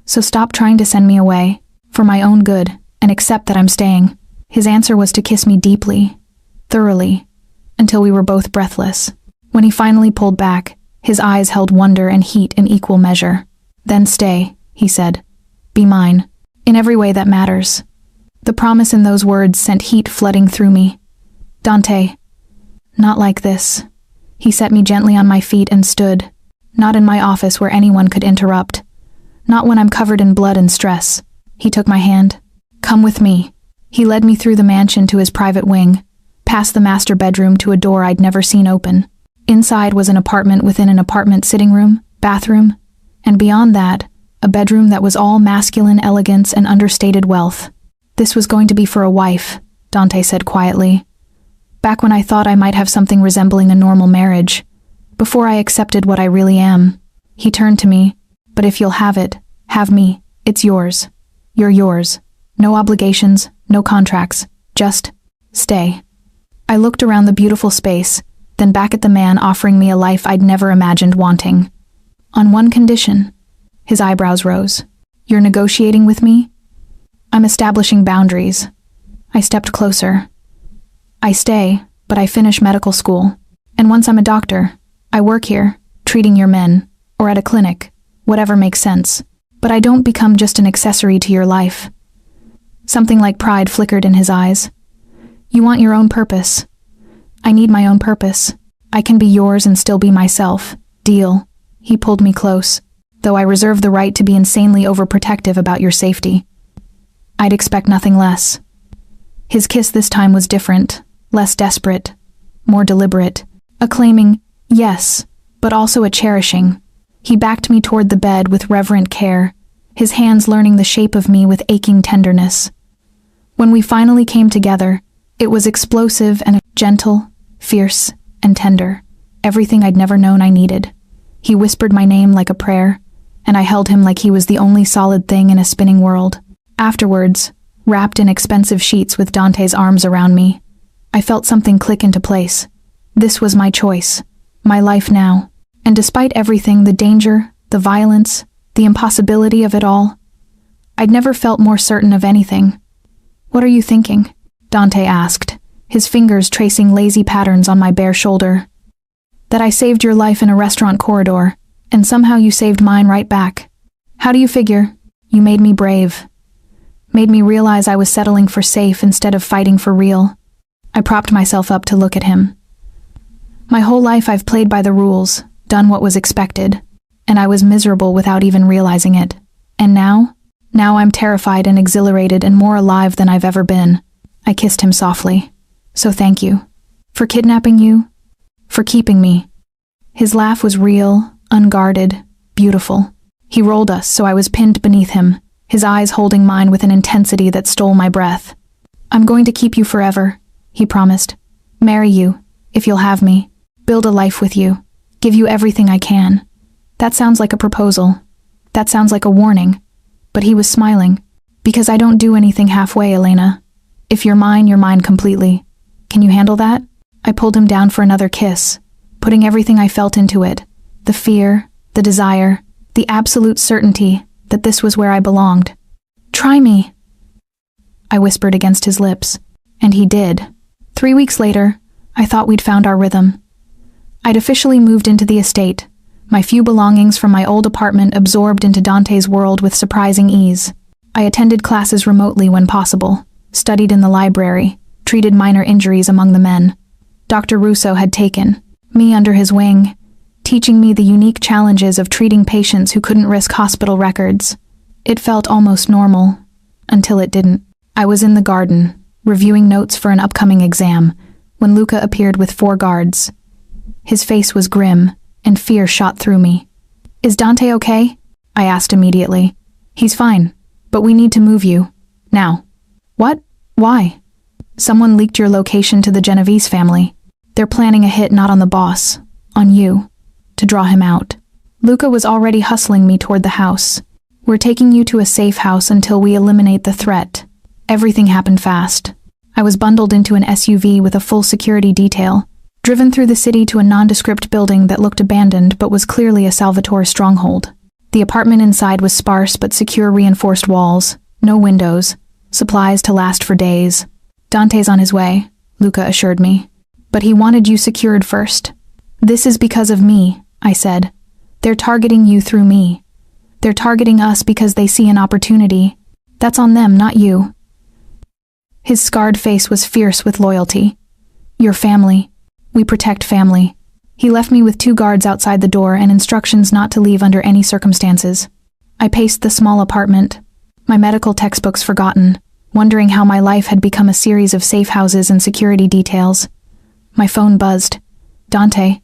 "So stop trying to send me away, for my own good, and accept that I'm staying." His answer was to kiss me deeply, thoroughly, until we were both breathless. When he finally pulled back, his eyes held wonder and heat in equal measure. "Then stay," he said. "Be mine, in every way that matters." The promise in those words sent heat flooding through me. "Dante, not like this." He set me gently on my feet and stood, not in my office where anyone could interrupt. Not when I'm covered in blood and stress. He took my hand. "Come with me." He led me through the mansion to his private wing, past the master bedroom to a door I'd never seen open. Inside was an apartment within an apartment, sitting room, bathroom, and beyond that, a bedroom that was all masculine elegance and understated wealth. "This was going to be for a wife," Dante said quietly. "Back when I thought I might have something resembling a normal marriage, before I accepted what I really am." He turned to me. "But if you'll have it, have me. It's yours. You're yours. No obligations, no contracts. Just stay." I looked around the beautiful space, then back at the man offering me a life I'd never imagined wanting. "On one condition." His eyebrows rose. "You're negotiating with me?" "I'm establishing boundaries." I stepped closer. "I stay, but I finish medical school. And once I'm a doctor, I work here, treating your men, or at a clinic, whatever makes sense. But I don't become just an accessory to your life." Something like pride flickered in his eyes. "You want your own purpose. I need my own purpose. I can be yours and still be myself. Deal." He pulled me close, though I reserve the right to be insanely overprotective about your safety. I'd expect nothing less. His kiss this time was different, less desperate, more deliberate, a claiming yes, but also a cherishing. He backed me toward the bed with reverent care, his hands learning the shape of me with aching tenderness. When we finally came together, it was explosive and gentle, fierce, and tender, everything I'd never known I needed. He whispered my name like a prayer, and I held him like he was the only solid thing in a spinning world. Afterwards, wrapped in expensive sheets with Dante's arms around me, I felt something click into place. This was my choice, my life now, And despite everything, the danger, the violence, the impossibility of it all, I'd never felt more certain of anything. "What are you thinking?" Dante asked, his fingers tracing lazy patterns on my bare shoulder. "That I saved your life in a restaurant corridor, and somehow you saved mine right back. How do you figure? You made me brave. Made me realize I was settling for safe instead of fighting for real." I propped myself up to look at him. "My whole life I've played by the rules, done what was expected, and I was miserable without even realizing it. And now I'm terrified and exhilarated and more alive than I've ever been." I kissed him softly. "So thank you. For kidnapping you. For keeping me." His laugh was real, unguarded, beautiful. He rolled us so I was pinned beneath him, his eyes holding mine with an intensity that stole my breath. "I'm going to keep you forever," he promised. "Marry you, if you'll have me. Build a life with you. Give you everything I can." That sounds like a proposal. That sounds like a warning. But he was smiling. "Because I don't do anything halfway, Elena. If you're mine completely. Can you handle that?" I pulled him down for another kiss, putting everything I felt into it. The fear, the desire, the absolute certainty that this was where I belonged. "Try me," I whispered against his lips. And he did. 3 weeks later, I thought we'd found our rhythm. I'd officially moved into the estate, my few belongings from my old apartment absorbed into Dante's world with surprising ease. I attended classes remotely when possible, studied in the library, treated minor injuries among the men. Dr. Russo had taken me under his wing, teaching me the unique challenges of treating patients who couldn't risk hospital records. It felt almost normal, until it didn't. I was in the garden, reviewing notes for an upcoming exam, when Luca appeared with 4 guards. His face was grim, and fear shot through me. "Is Dante okay?" I asked immediately. "He's fine, but we need to move you. Now." "What? Why?" "Someone leaked your location to the Genovese family. They're planning a hit not on the boss, on you, to draw him out." Luca was already hustling me toward the house. "We're taking you to a safe house until we eliminate the threat." Everything happened fast. I was bundled into an SUV with a full security detail, driven through the city to a nondescript building that looked abandoned but was clearly a Salvatore stronghold. The apartment inside was sparse but secure reinforced walls, no windows, supplies to last for days. "Dante's on his way," Luca assured me. "But he wanted you secured first." "This is because of me," I said. "They're targeting you through me. They're targeting us because they see an opportunity. That's on them, not you." His scarred face was fierce with loyalty. "Your family. We protect family." He left me with 2 guards outside the door and instructions not to leave under any circumstances. I paced the small apartment, my medical textbooks forgotten, wondering how my life had become a series of safe houses and security details. My phone buzzed. "Dante,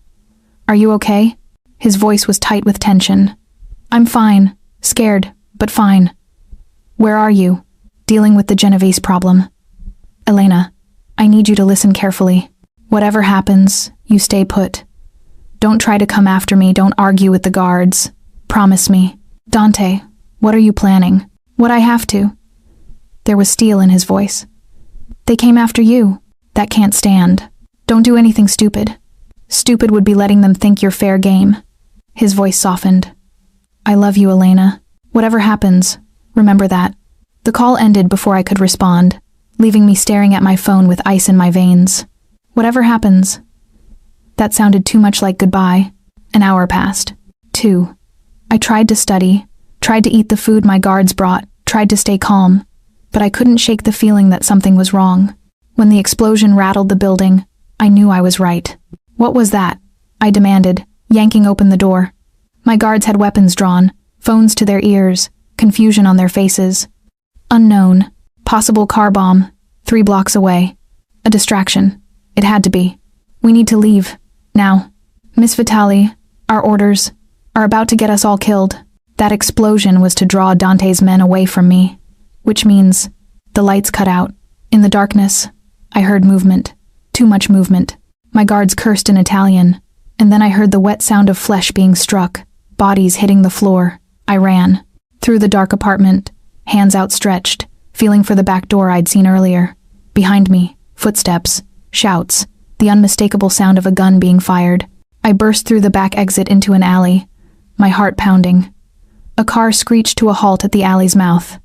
are you okay?" His voice was tight with tension. "I'm fine. Scared, but fine." "Where are you?" "Dealing with the Genovese problem." "Elena, I need you to listen carefully. Whatever happens, you stay put. Don't try to come after me, don't argue with the guards. Promise me." "Dante, what are you planning?" "What I have to." There was steel in his voice. "They came after you. That can't stand. Don't do anything stupid. Stupid would be letting them think you're fair game." His voice softened. "I love you, Elena. Whatever happens, remember that." The call ended before I could respond, leaving me staring at my phone with ice in my veins. Whatever happens. That sounded too much like goodbye. An hour passed. 2. I tried to study, tried to eat the food my guards brought, tried to stay calm, but I couldn't shake the feeling that something was wrong. When the explosion rattled the building, I knew I was right. "What was that?" I demanded, yanking open the door. My guards had weapons drawn, phones to their ears, confusion on their faces. "Unknown. Possible car bomb. 3 blocks away. A distraction. It had to be. We need to leave. Now. Miss Vitali, our orders are about to get us all killed." That explosion was to draw Dante's men away from me, which means the lights cut out. In the darkness, I heard movement. Too much movement. My guards cursed in Italian, and then I heard the wet sound of flesh being struck, bodies hitting the floor. I ran. Through the dark apartment, hands outstretched, feeling for the back door I'd seen earlier. Behind me, footsteps, shouts, the unmistakable sound of a gun being fired. I burst through the back exit into an alley, my heart pounding. A car screeched to a halt at the alley's mouth.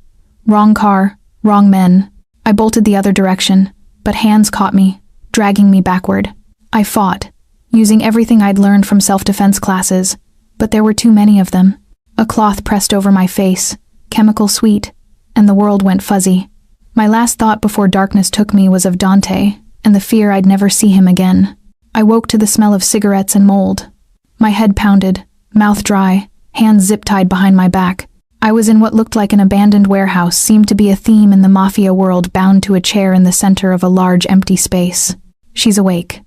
Wrong car, wrong men. I bolted the other direction, but hands caught me, dragging me backward. I fought, using everything I'd learned from self-defense classes, but there were too many of them. A cloth pressed over my face, chemical sweet, and the world went fuzzy. My last thought before darkness took me was of Dante, and the fear I'd never see him again. I woke to the smell of cigarettes and mold. My head pounded, mouth dry, hands zip-tied behind my back. I was in what looked like an abandoned warehouse, seemed to be a theme in the Mafia world, bound to a chair in the center of a large empty space. She's awake.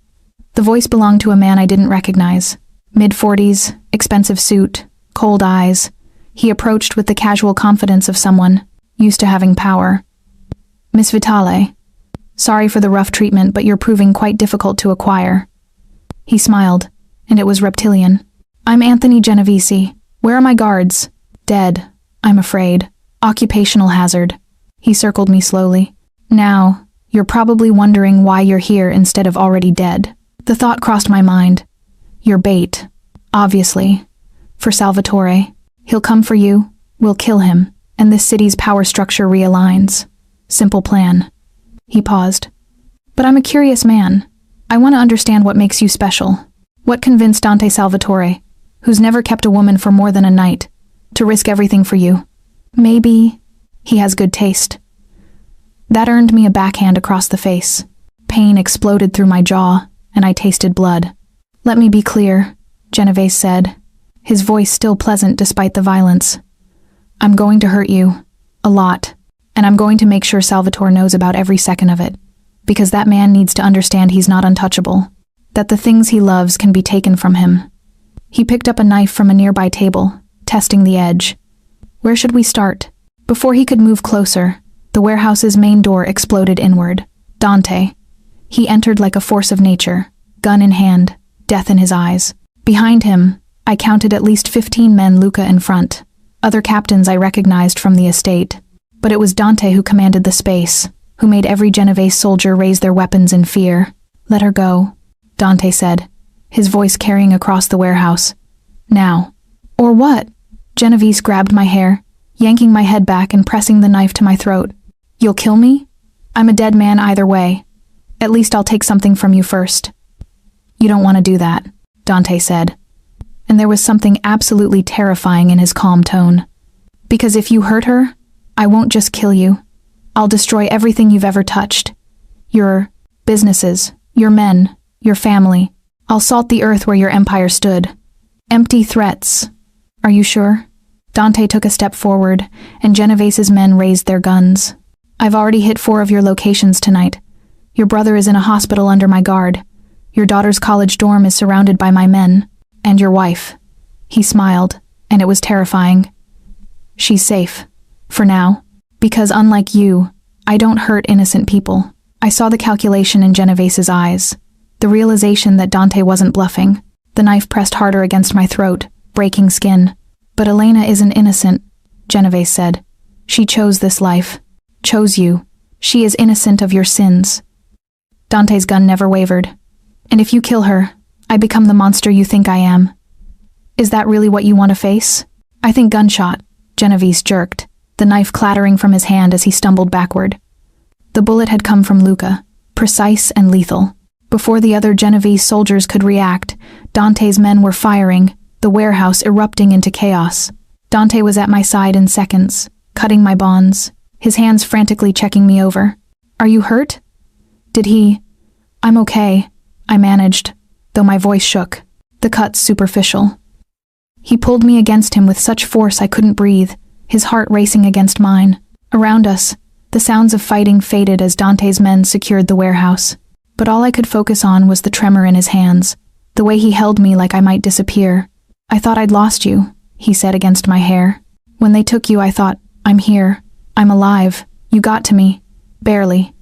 The voice belonged to a man I didn't recognize. Mid-40s, expensive suit, cold eyes. He approached with the casual confidence of someone used to having power. Miss Vitale, sorry for the rough treatment, but you're proving quite difficult to acquire. He smiled, and it was reptilian. I'm Anthony Genovese. Where are my guards? Dead, I'm afraid. Occupational hazard. He circled me slowly. Now, you're probably wondering why you're here instead of already dead. The thought crossed my mind. You're bait, obviously. For Salvatore. He'll come for you, we'll kill him, and this city's power structure realigns. Simple plan. He paused. But I'm a curious man. I want to understand what makes you special. What convinced Dante Salvatore, who's never kept a woman for more than a night, to risk everything for you? Maybe he has good taste. That earned me a backhand across the face. Pain exploded through my jaw, and I tasted blood. Let me be clear, Genovese said, his voice still pleasant despite the violence. I'm going to hurt you. A lot. And I'm going to make sure Salvatore knows about every second of it. Because that man needs to understand he's not untouchable. That the things he loves can be taken from him. He picked up a knife from a nearby table, testing the edge. Where should we start? Before he could move closer, the warehouse's main door exploded inward. Dante. He entered like a force of nature, gun in hand, death in his eyes. Behind him, I counted at least 15 men, Luca in front. Other captains I recognized from the estate. But it was Dante who commanded the space, who made every Genovese soldier raise their weapons in fear. Let her go, Dante said, his voice carrying across the warehouse. Now. Or what? Genovese grabbed my hair, yanking my head back and pressing the knife to my throat. You'll kill me? I'm a dead man either way. At least I'll take something from you first. You don't want to do that, Dante said. And there was something absolutely terrifying in his calm tone. Because if you hurt her, I won't just kill you. I'll destroy everything you've ever touched. Your businesses, your men, your family. I'll salt the earth where your empire stood. Empty threats. Are you sure? Dante took a step forward, and Genovese's men raised their guns. I've already hit 4 of your locations tonight. Your brother is in a hospital under my guard. Your daughter's college dorm is surrounded by my men. And your wife. He smiled, and it was terrifying. She's safe. For now. Because unlike you, I don't hurt innocent people. I saw the calculation in Genovese's eyes. The realization that Dante wasn't bluffing. The knife pressed harder against my throat, breaking skin. But Elena isn't innocent, Genovese said. She chose this life. Chose you. She is innocent of your sins. Dante's gun never wavered. And if you kill her, I become the monster you think I am. Is that really what you want to face? I think gunshot, Genovese jerked, the knife clattering from his hand as he stumbled backward. The bullet had come from Luca, precise and lethal. Before the other Genovese soldiers could react, Dante's men were firing, the warehouse erupting into chaos. Dante was at my side in seconds, cutting my bonds, his hands frantically checking me over. Are you hurt? Did he? I'm okay, I managed, though my voice shook, the cuts superficial. He pulled me against him with such force I couldn't breathe, his heart racing against mine. Around us, the sounds of fighting faded as Dante's men secured the warehouse. But all I could focus on was the tremor in his hands, the way he held me like I might disappear. I thought I'd lost you, he said against my hair. When they took you, I thought, I'm here. I'm alive. You got to me. Barely.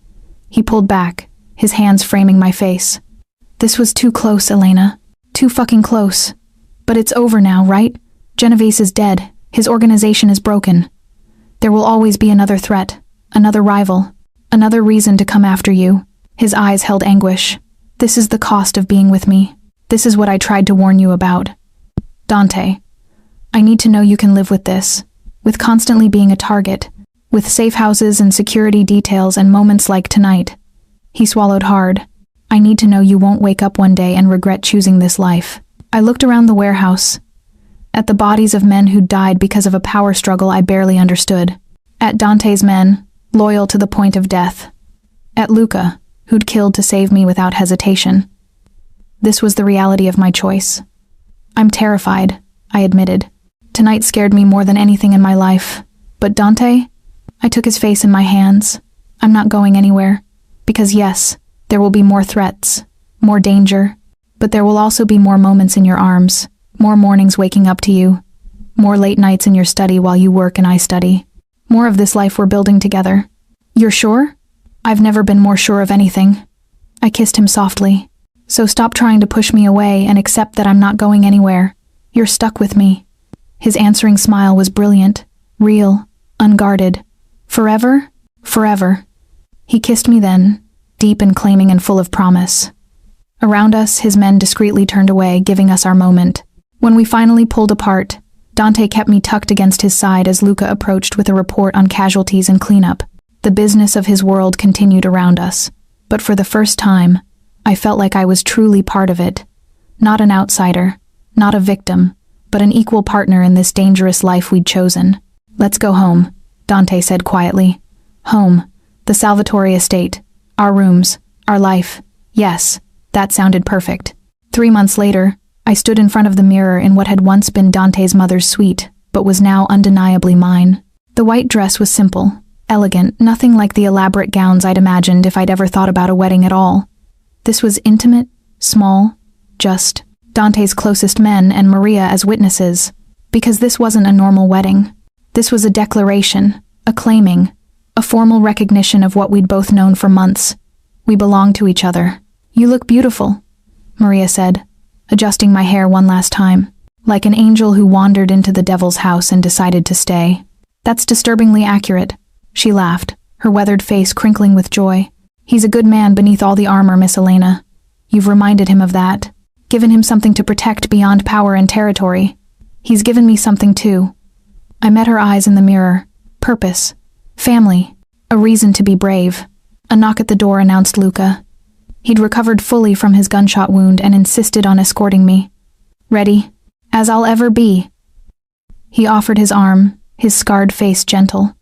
He pulled back, his hands framing my face. This was too close, Elena. Too fucking close. But it's over now, right? Genovese is dead. His organization is broken. There will always be another threat, another rival, another reason to come after you. His eyes held anguish. This is the cost of being with me. This is what I tried to warn you about. Dante, I need to know you can live with this, with constantly being a target, with safe houses and security details and moments like tonight. He swallowed hard. I need to know you won't wake up one day and regret choosing this life. I looked around the warehouse, at the bodies of men who'd died because of a power struggle I barely understood, at Dante's men, loyal to the point of death, at Luca, who'd killed to save me without hesitation. This was the reality of my choice. I'm terrified, I admitted. Tonight scared me more than anything in my life. But Dante? I took his face in my hands. I'm not going anywhere. Because yes, there will be more threats, more danger, but there will also be more moments in your arms, more mornings waking up to you, more late nights in your study while you work and I study, more of this life we're building together. You're sure? I've never been more sure of anything. I kissed him softly. So stop trying to push me away and accept that I'm not going anywhere. You're stuck with me. His answering smile was brilliant, real, unguarded. Forever? Forever. He kissed me then, deep and claiming and full of promise. Around us, his men discreetly turned away, giving us our moment. When we finally pulled apart, Dante kept me tucked against his side as Luca approached with a report on casualties and cleanup. The business of his world continued around us, but for the first time, I felt like I was truly part of it. Not an outsider, not a victim, but an equal partner in this dangerous life we'd chosen. Let's go home, Dante said quietly. Home, the Salvatore estate, our rooms, our life. Yes, that sounded perfect. 3 months later, I stood in front of the mirror in what had once been Dante's mother's suite, but was now undeniably mine. The white dress was simple, elegant, nothing like the elaborate gowns I'd imagined if I'd ever thought about a wedding at all. This was intimate, small, just Dante's closest men and Maria as witnesses, because this wasn't a normal wedding. This was a declaration, a claiming, a formal recognition of what we'd both known for months. We belonged to each other. You look beautiful, Maria said, adjusting my hair one last time, like an angel who wandered into the devil's house and decided to stay. That's disturbingly accurate, she laughed, her weathered face crinkling with joy. He's a good man beneath all the armor, Miss Elena. You've reminded him of that, given him something to protect beyond power and territory. He's given me something too. I met her eyes in the mirror. Purpose. Family. A reason to be brave. A knock at the door announced Luca. He'd recovered fully from his gunshot wound and insisted on escorting me. Ready? As I'll ever be. He offered his arm, his scarred face gentle.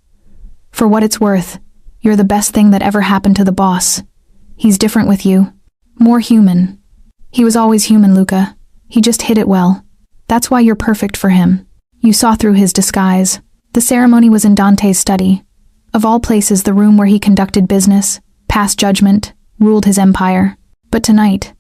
For what it's worth, you're the best thing that ever happened to the boss. He's different with you. More human. He was always human, Luca. He just hid it well. That's why you're perfect for him. You saw through his disguise. The ceremony was in Dante's study. Of all places, the room where he conducted business, passed judgment, ruled his empire. But tonight,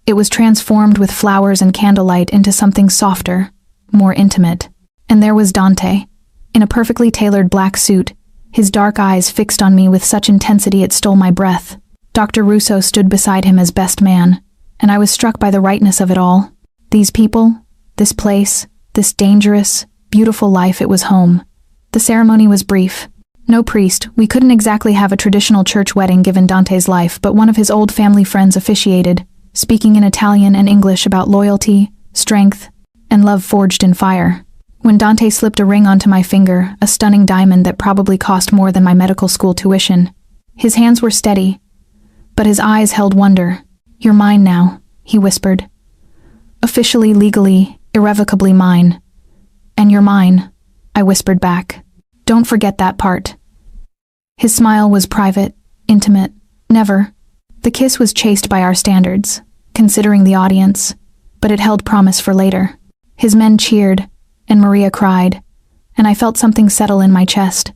it was transformed with flowers and candlelight into something softer, more intimate. And there was Dante, in a perfectly tailored black suit, his dark eyes fixed on me with such intensity it stole my breath. Dr. Russo stood beside him as best man, and I was struck by the rightness of it all. These people, this place, this dangerous, beautiful life, it was home. The ceremony was brief. No priest, we couldn't exactly have a traditional church wedding given Dante's life, but one of his old family friends officiated, speaking in Italian and English about loyalty, strength, and love forged in fire. When Dante slipped a ring onto my finger, a stunning diamond that probably cost more than my medical school tuition, his hands were steady, but his eyes held wonder. You're mine now, he whispered. Officially, legally, irrevocably mine. And you're mine, I whispered back. Don't forget that part. His smile was private, intimate, never. The kiss was chaste by our standards, considering the audience, but it held promise for later. His men cheered, and Maria cried, and I felt something settle in my chest.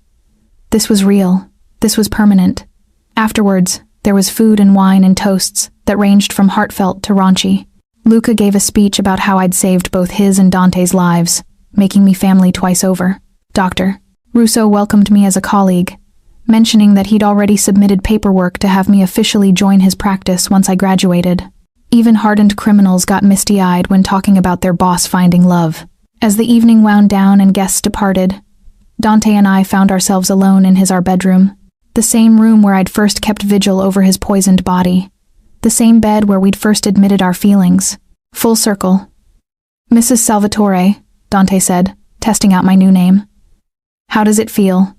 This was real. This was permanent. Afterwards, there was food and wine and toasts that ranged from heartfelt to raunchy. Luca gave a speech about how I'd saved both his and Dante's lives, making me family twice over. Dr. Russo welcomed me as a colleague, mentioning that he'd already submitted paperwork to have me officially join his practice once I graduated. Even hardened criminals got misty-eyed when talking about their boss finding love. As the evening wound down and guests departed, Dante and I found ourselves alone in our bedroom. The same room where I'd first kept vigil over his poisoned body. The same bed where we'd first admitted our feelings. Full circle. Mrs. Salvatore, Dante said, testing out my new name. How does it feel?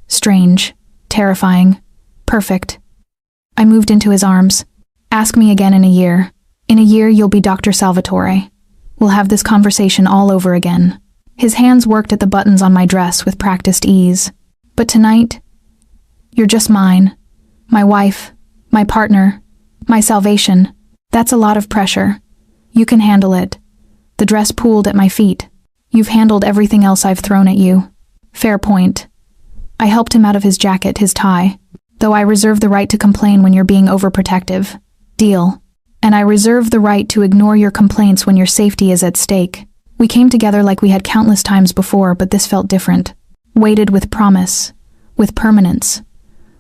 Strange. Terrifying. Perfect. I moved into his arms. Ask me again in a year. In a year you'll be Dr. Salvatore. We'll have this conversation all over again. His hands worked at the buttons on my dress with practiced ease. But tonight, you're just mine. My wife. My partner. My salvation. That's a lot of pressure. You can handle it. The dress pooled at my feet. You've handled everything else I've thrown at you. Fair point. I helped him out of his jacket, his tie. Though I reserve the right to complain when you're being overprotective. Deal. And I reserve the right to ignore your complaints when your safety is at stake. We came together like we had countless times before, but this felt different. Weighted with promise. With permanence.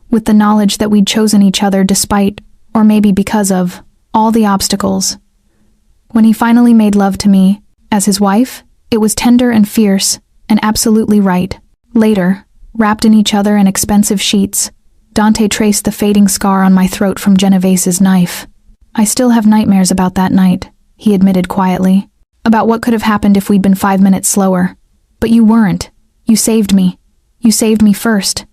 With the knowledge that we'd chosen each other despite, or maybe because of, all the obstacles. When he finally made love to me, as his wife, it was tender and fierce, and absolutely right. Later, wrapped in each other in expensive sheets, Dante traced the fading scar on my throat from Genovese's knife. I still have nightmares about that night, he admitted quietly. About what could have happened if we'd been 5 minutes slower. But you weren't. You saved me. You saved me first.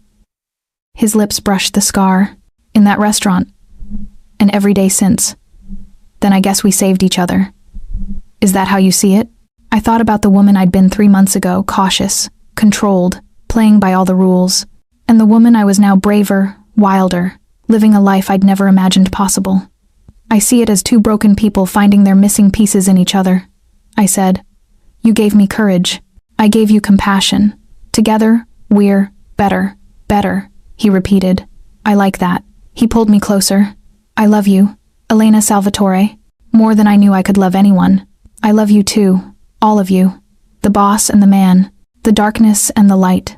His lips brushed the scar. In that restaurant. And every day since. Then I guess we saved each other. Is that how you see it? I thought about the woman I'd been 3 months ago, cautious, controlled, playing by all the rules. And the woman I was now braver, wilder, living a life I'd never imagined possible. I see it as two broken people finding their missing pieces in each other. I said, you gave me courage. I gave you compassion. Together, we're better, he repeated. I like that. He pulled me closer. I love you, Elena Salvatore, more than I knew I could love anyone. I love you too, all of you. The boss and the man, the darkness and the light.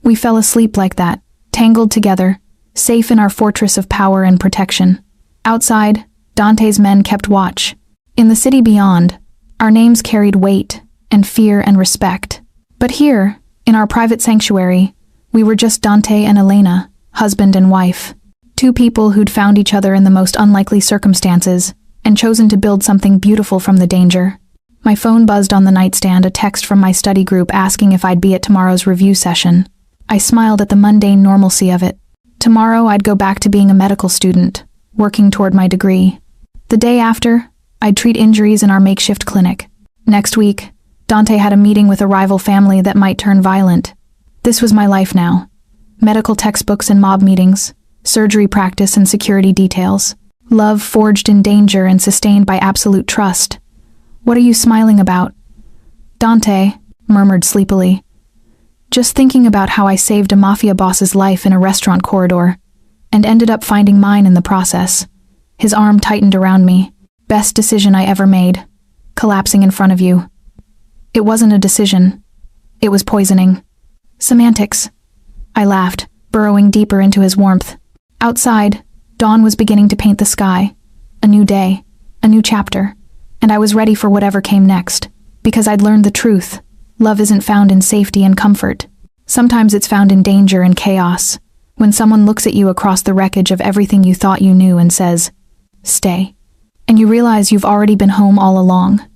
We fell asleep like that, tangled together, safe in our fortress of power and protection. Outside, Dante's men kept watch. In the city beyond, our names carried weight and fear and respect. But here, in our private sanctuary, we were just Dante and Elena, husband and wife. Two people who'd found each other in the most unlikely circumstances and chosen to build something beautiful from the danger. My phone buzzed on the nightstand, a text from my study group asking if I'd be at tomorrow's review session. I smiled at the mundane normalcy of it. Tomorrow I'd go back to being a medical student, working toward my degree. The day after, I'd treat injuries in our makeshift clinic. Next week, Dante had a meeting with a rival family that might turn violent. This was my life now. Medical textbooks and mob meetings, surgery practice and security details. Love forged in danger and sustained by absolute trust. What are you smiling about? Dante murmured sleepily. Just thinking about how I saved a Mafia boss's life in a restaurant corridor, and ended up finding mine in the process. His arm tightened around me. Best decision I ever made. Collapsing in front of you. It wasn't a decision. It was poisoning. Semantics. I laughed, burrowing deeper into his warmth. Outside, dawn was beginning to paint the sky. A new day. A new chapter. And I was ready for whatever came next. Because I'd learned the truth. Love isn't found in safety and comfort. Sometimes it's found in danger and chaos. When someone looks at you across the wreckage of everything you thought you knew and says, stay. And you realize you've already been home all along.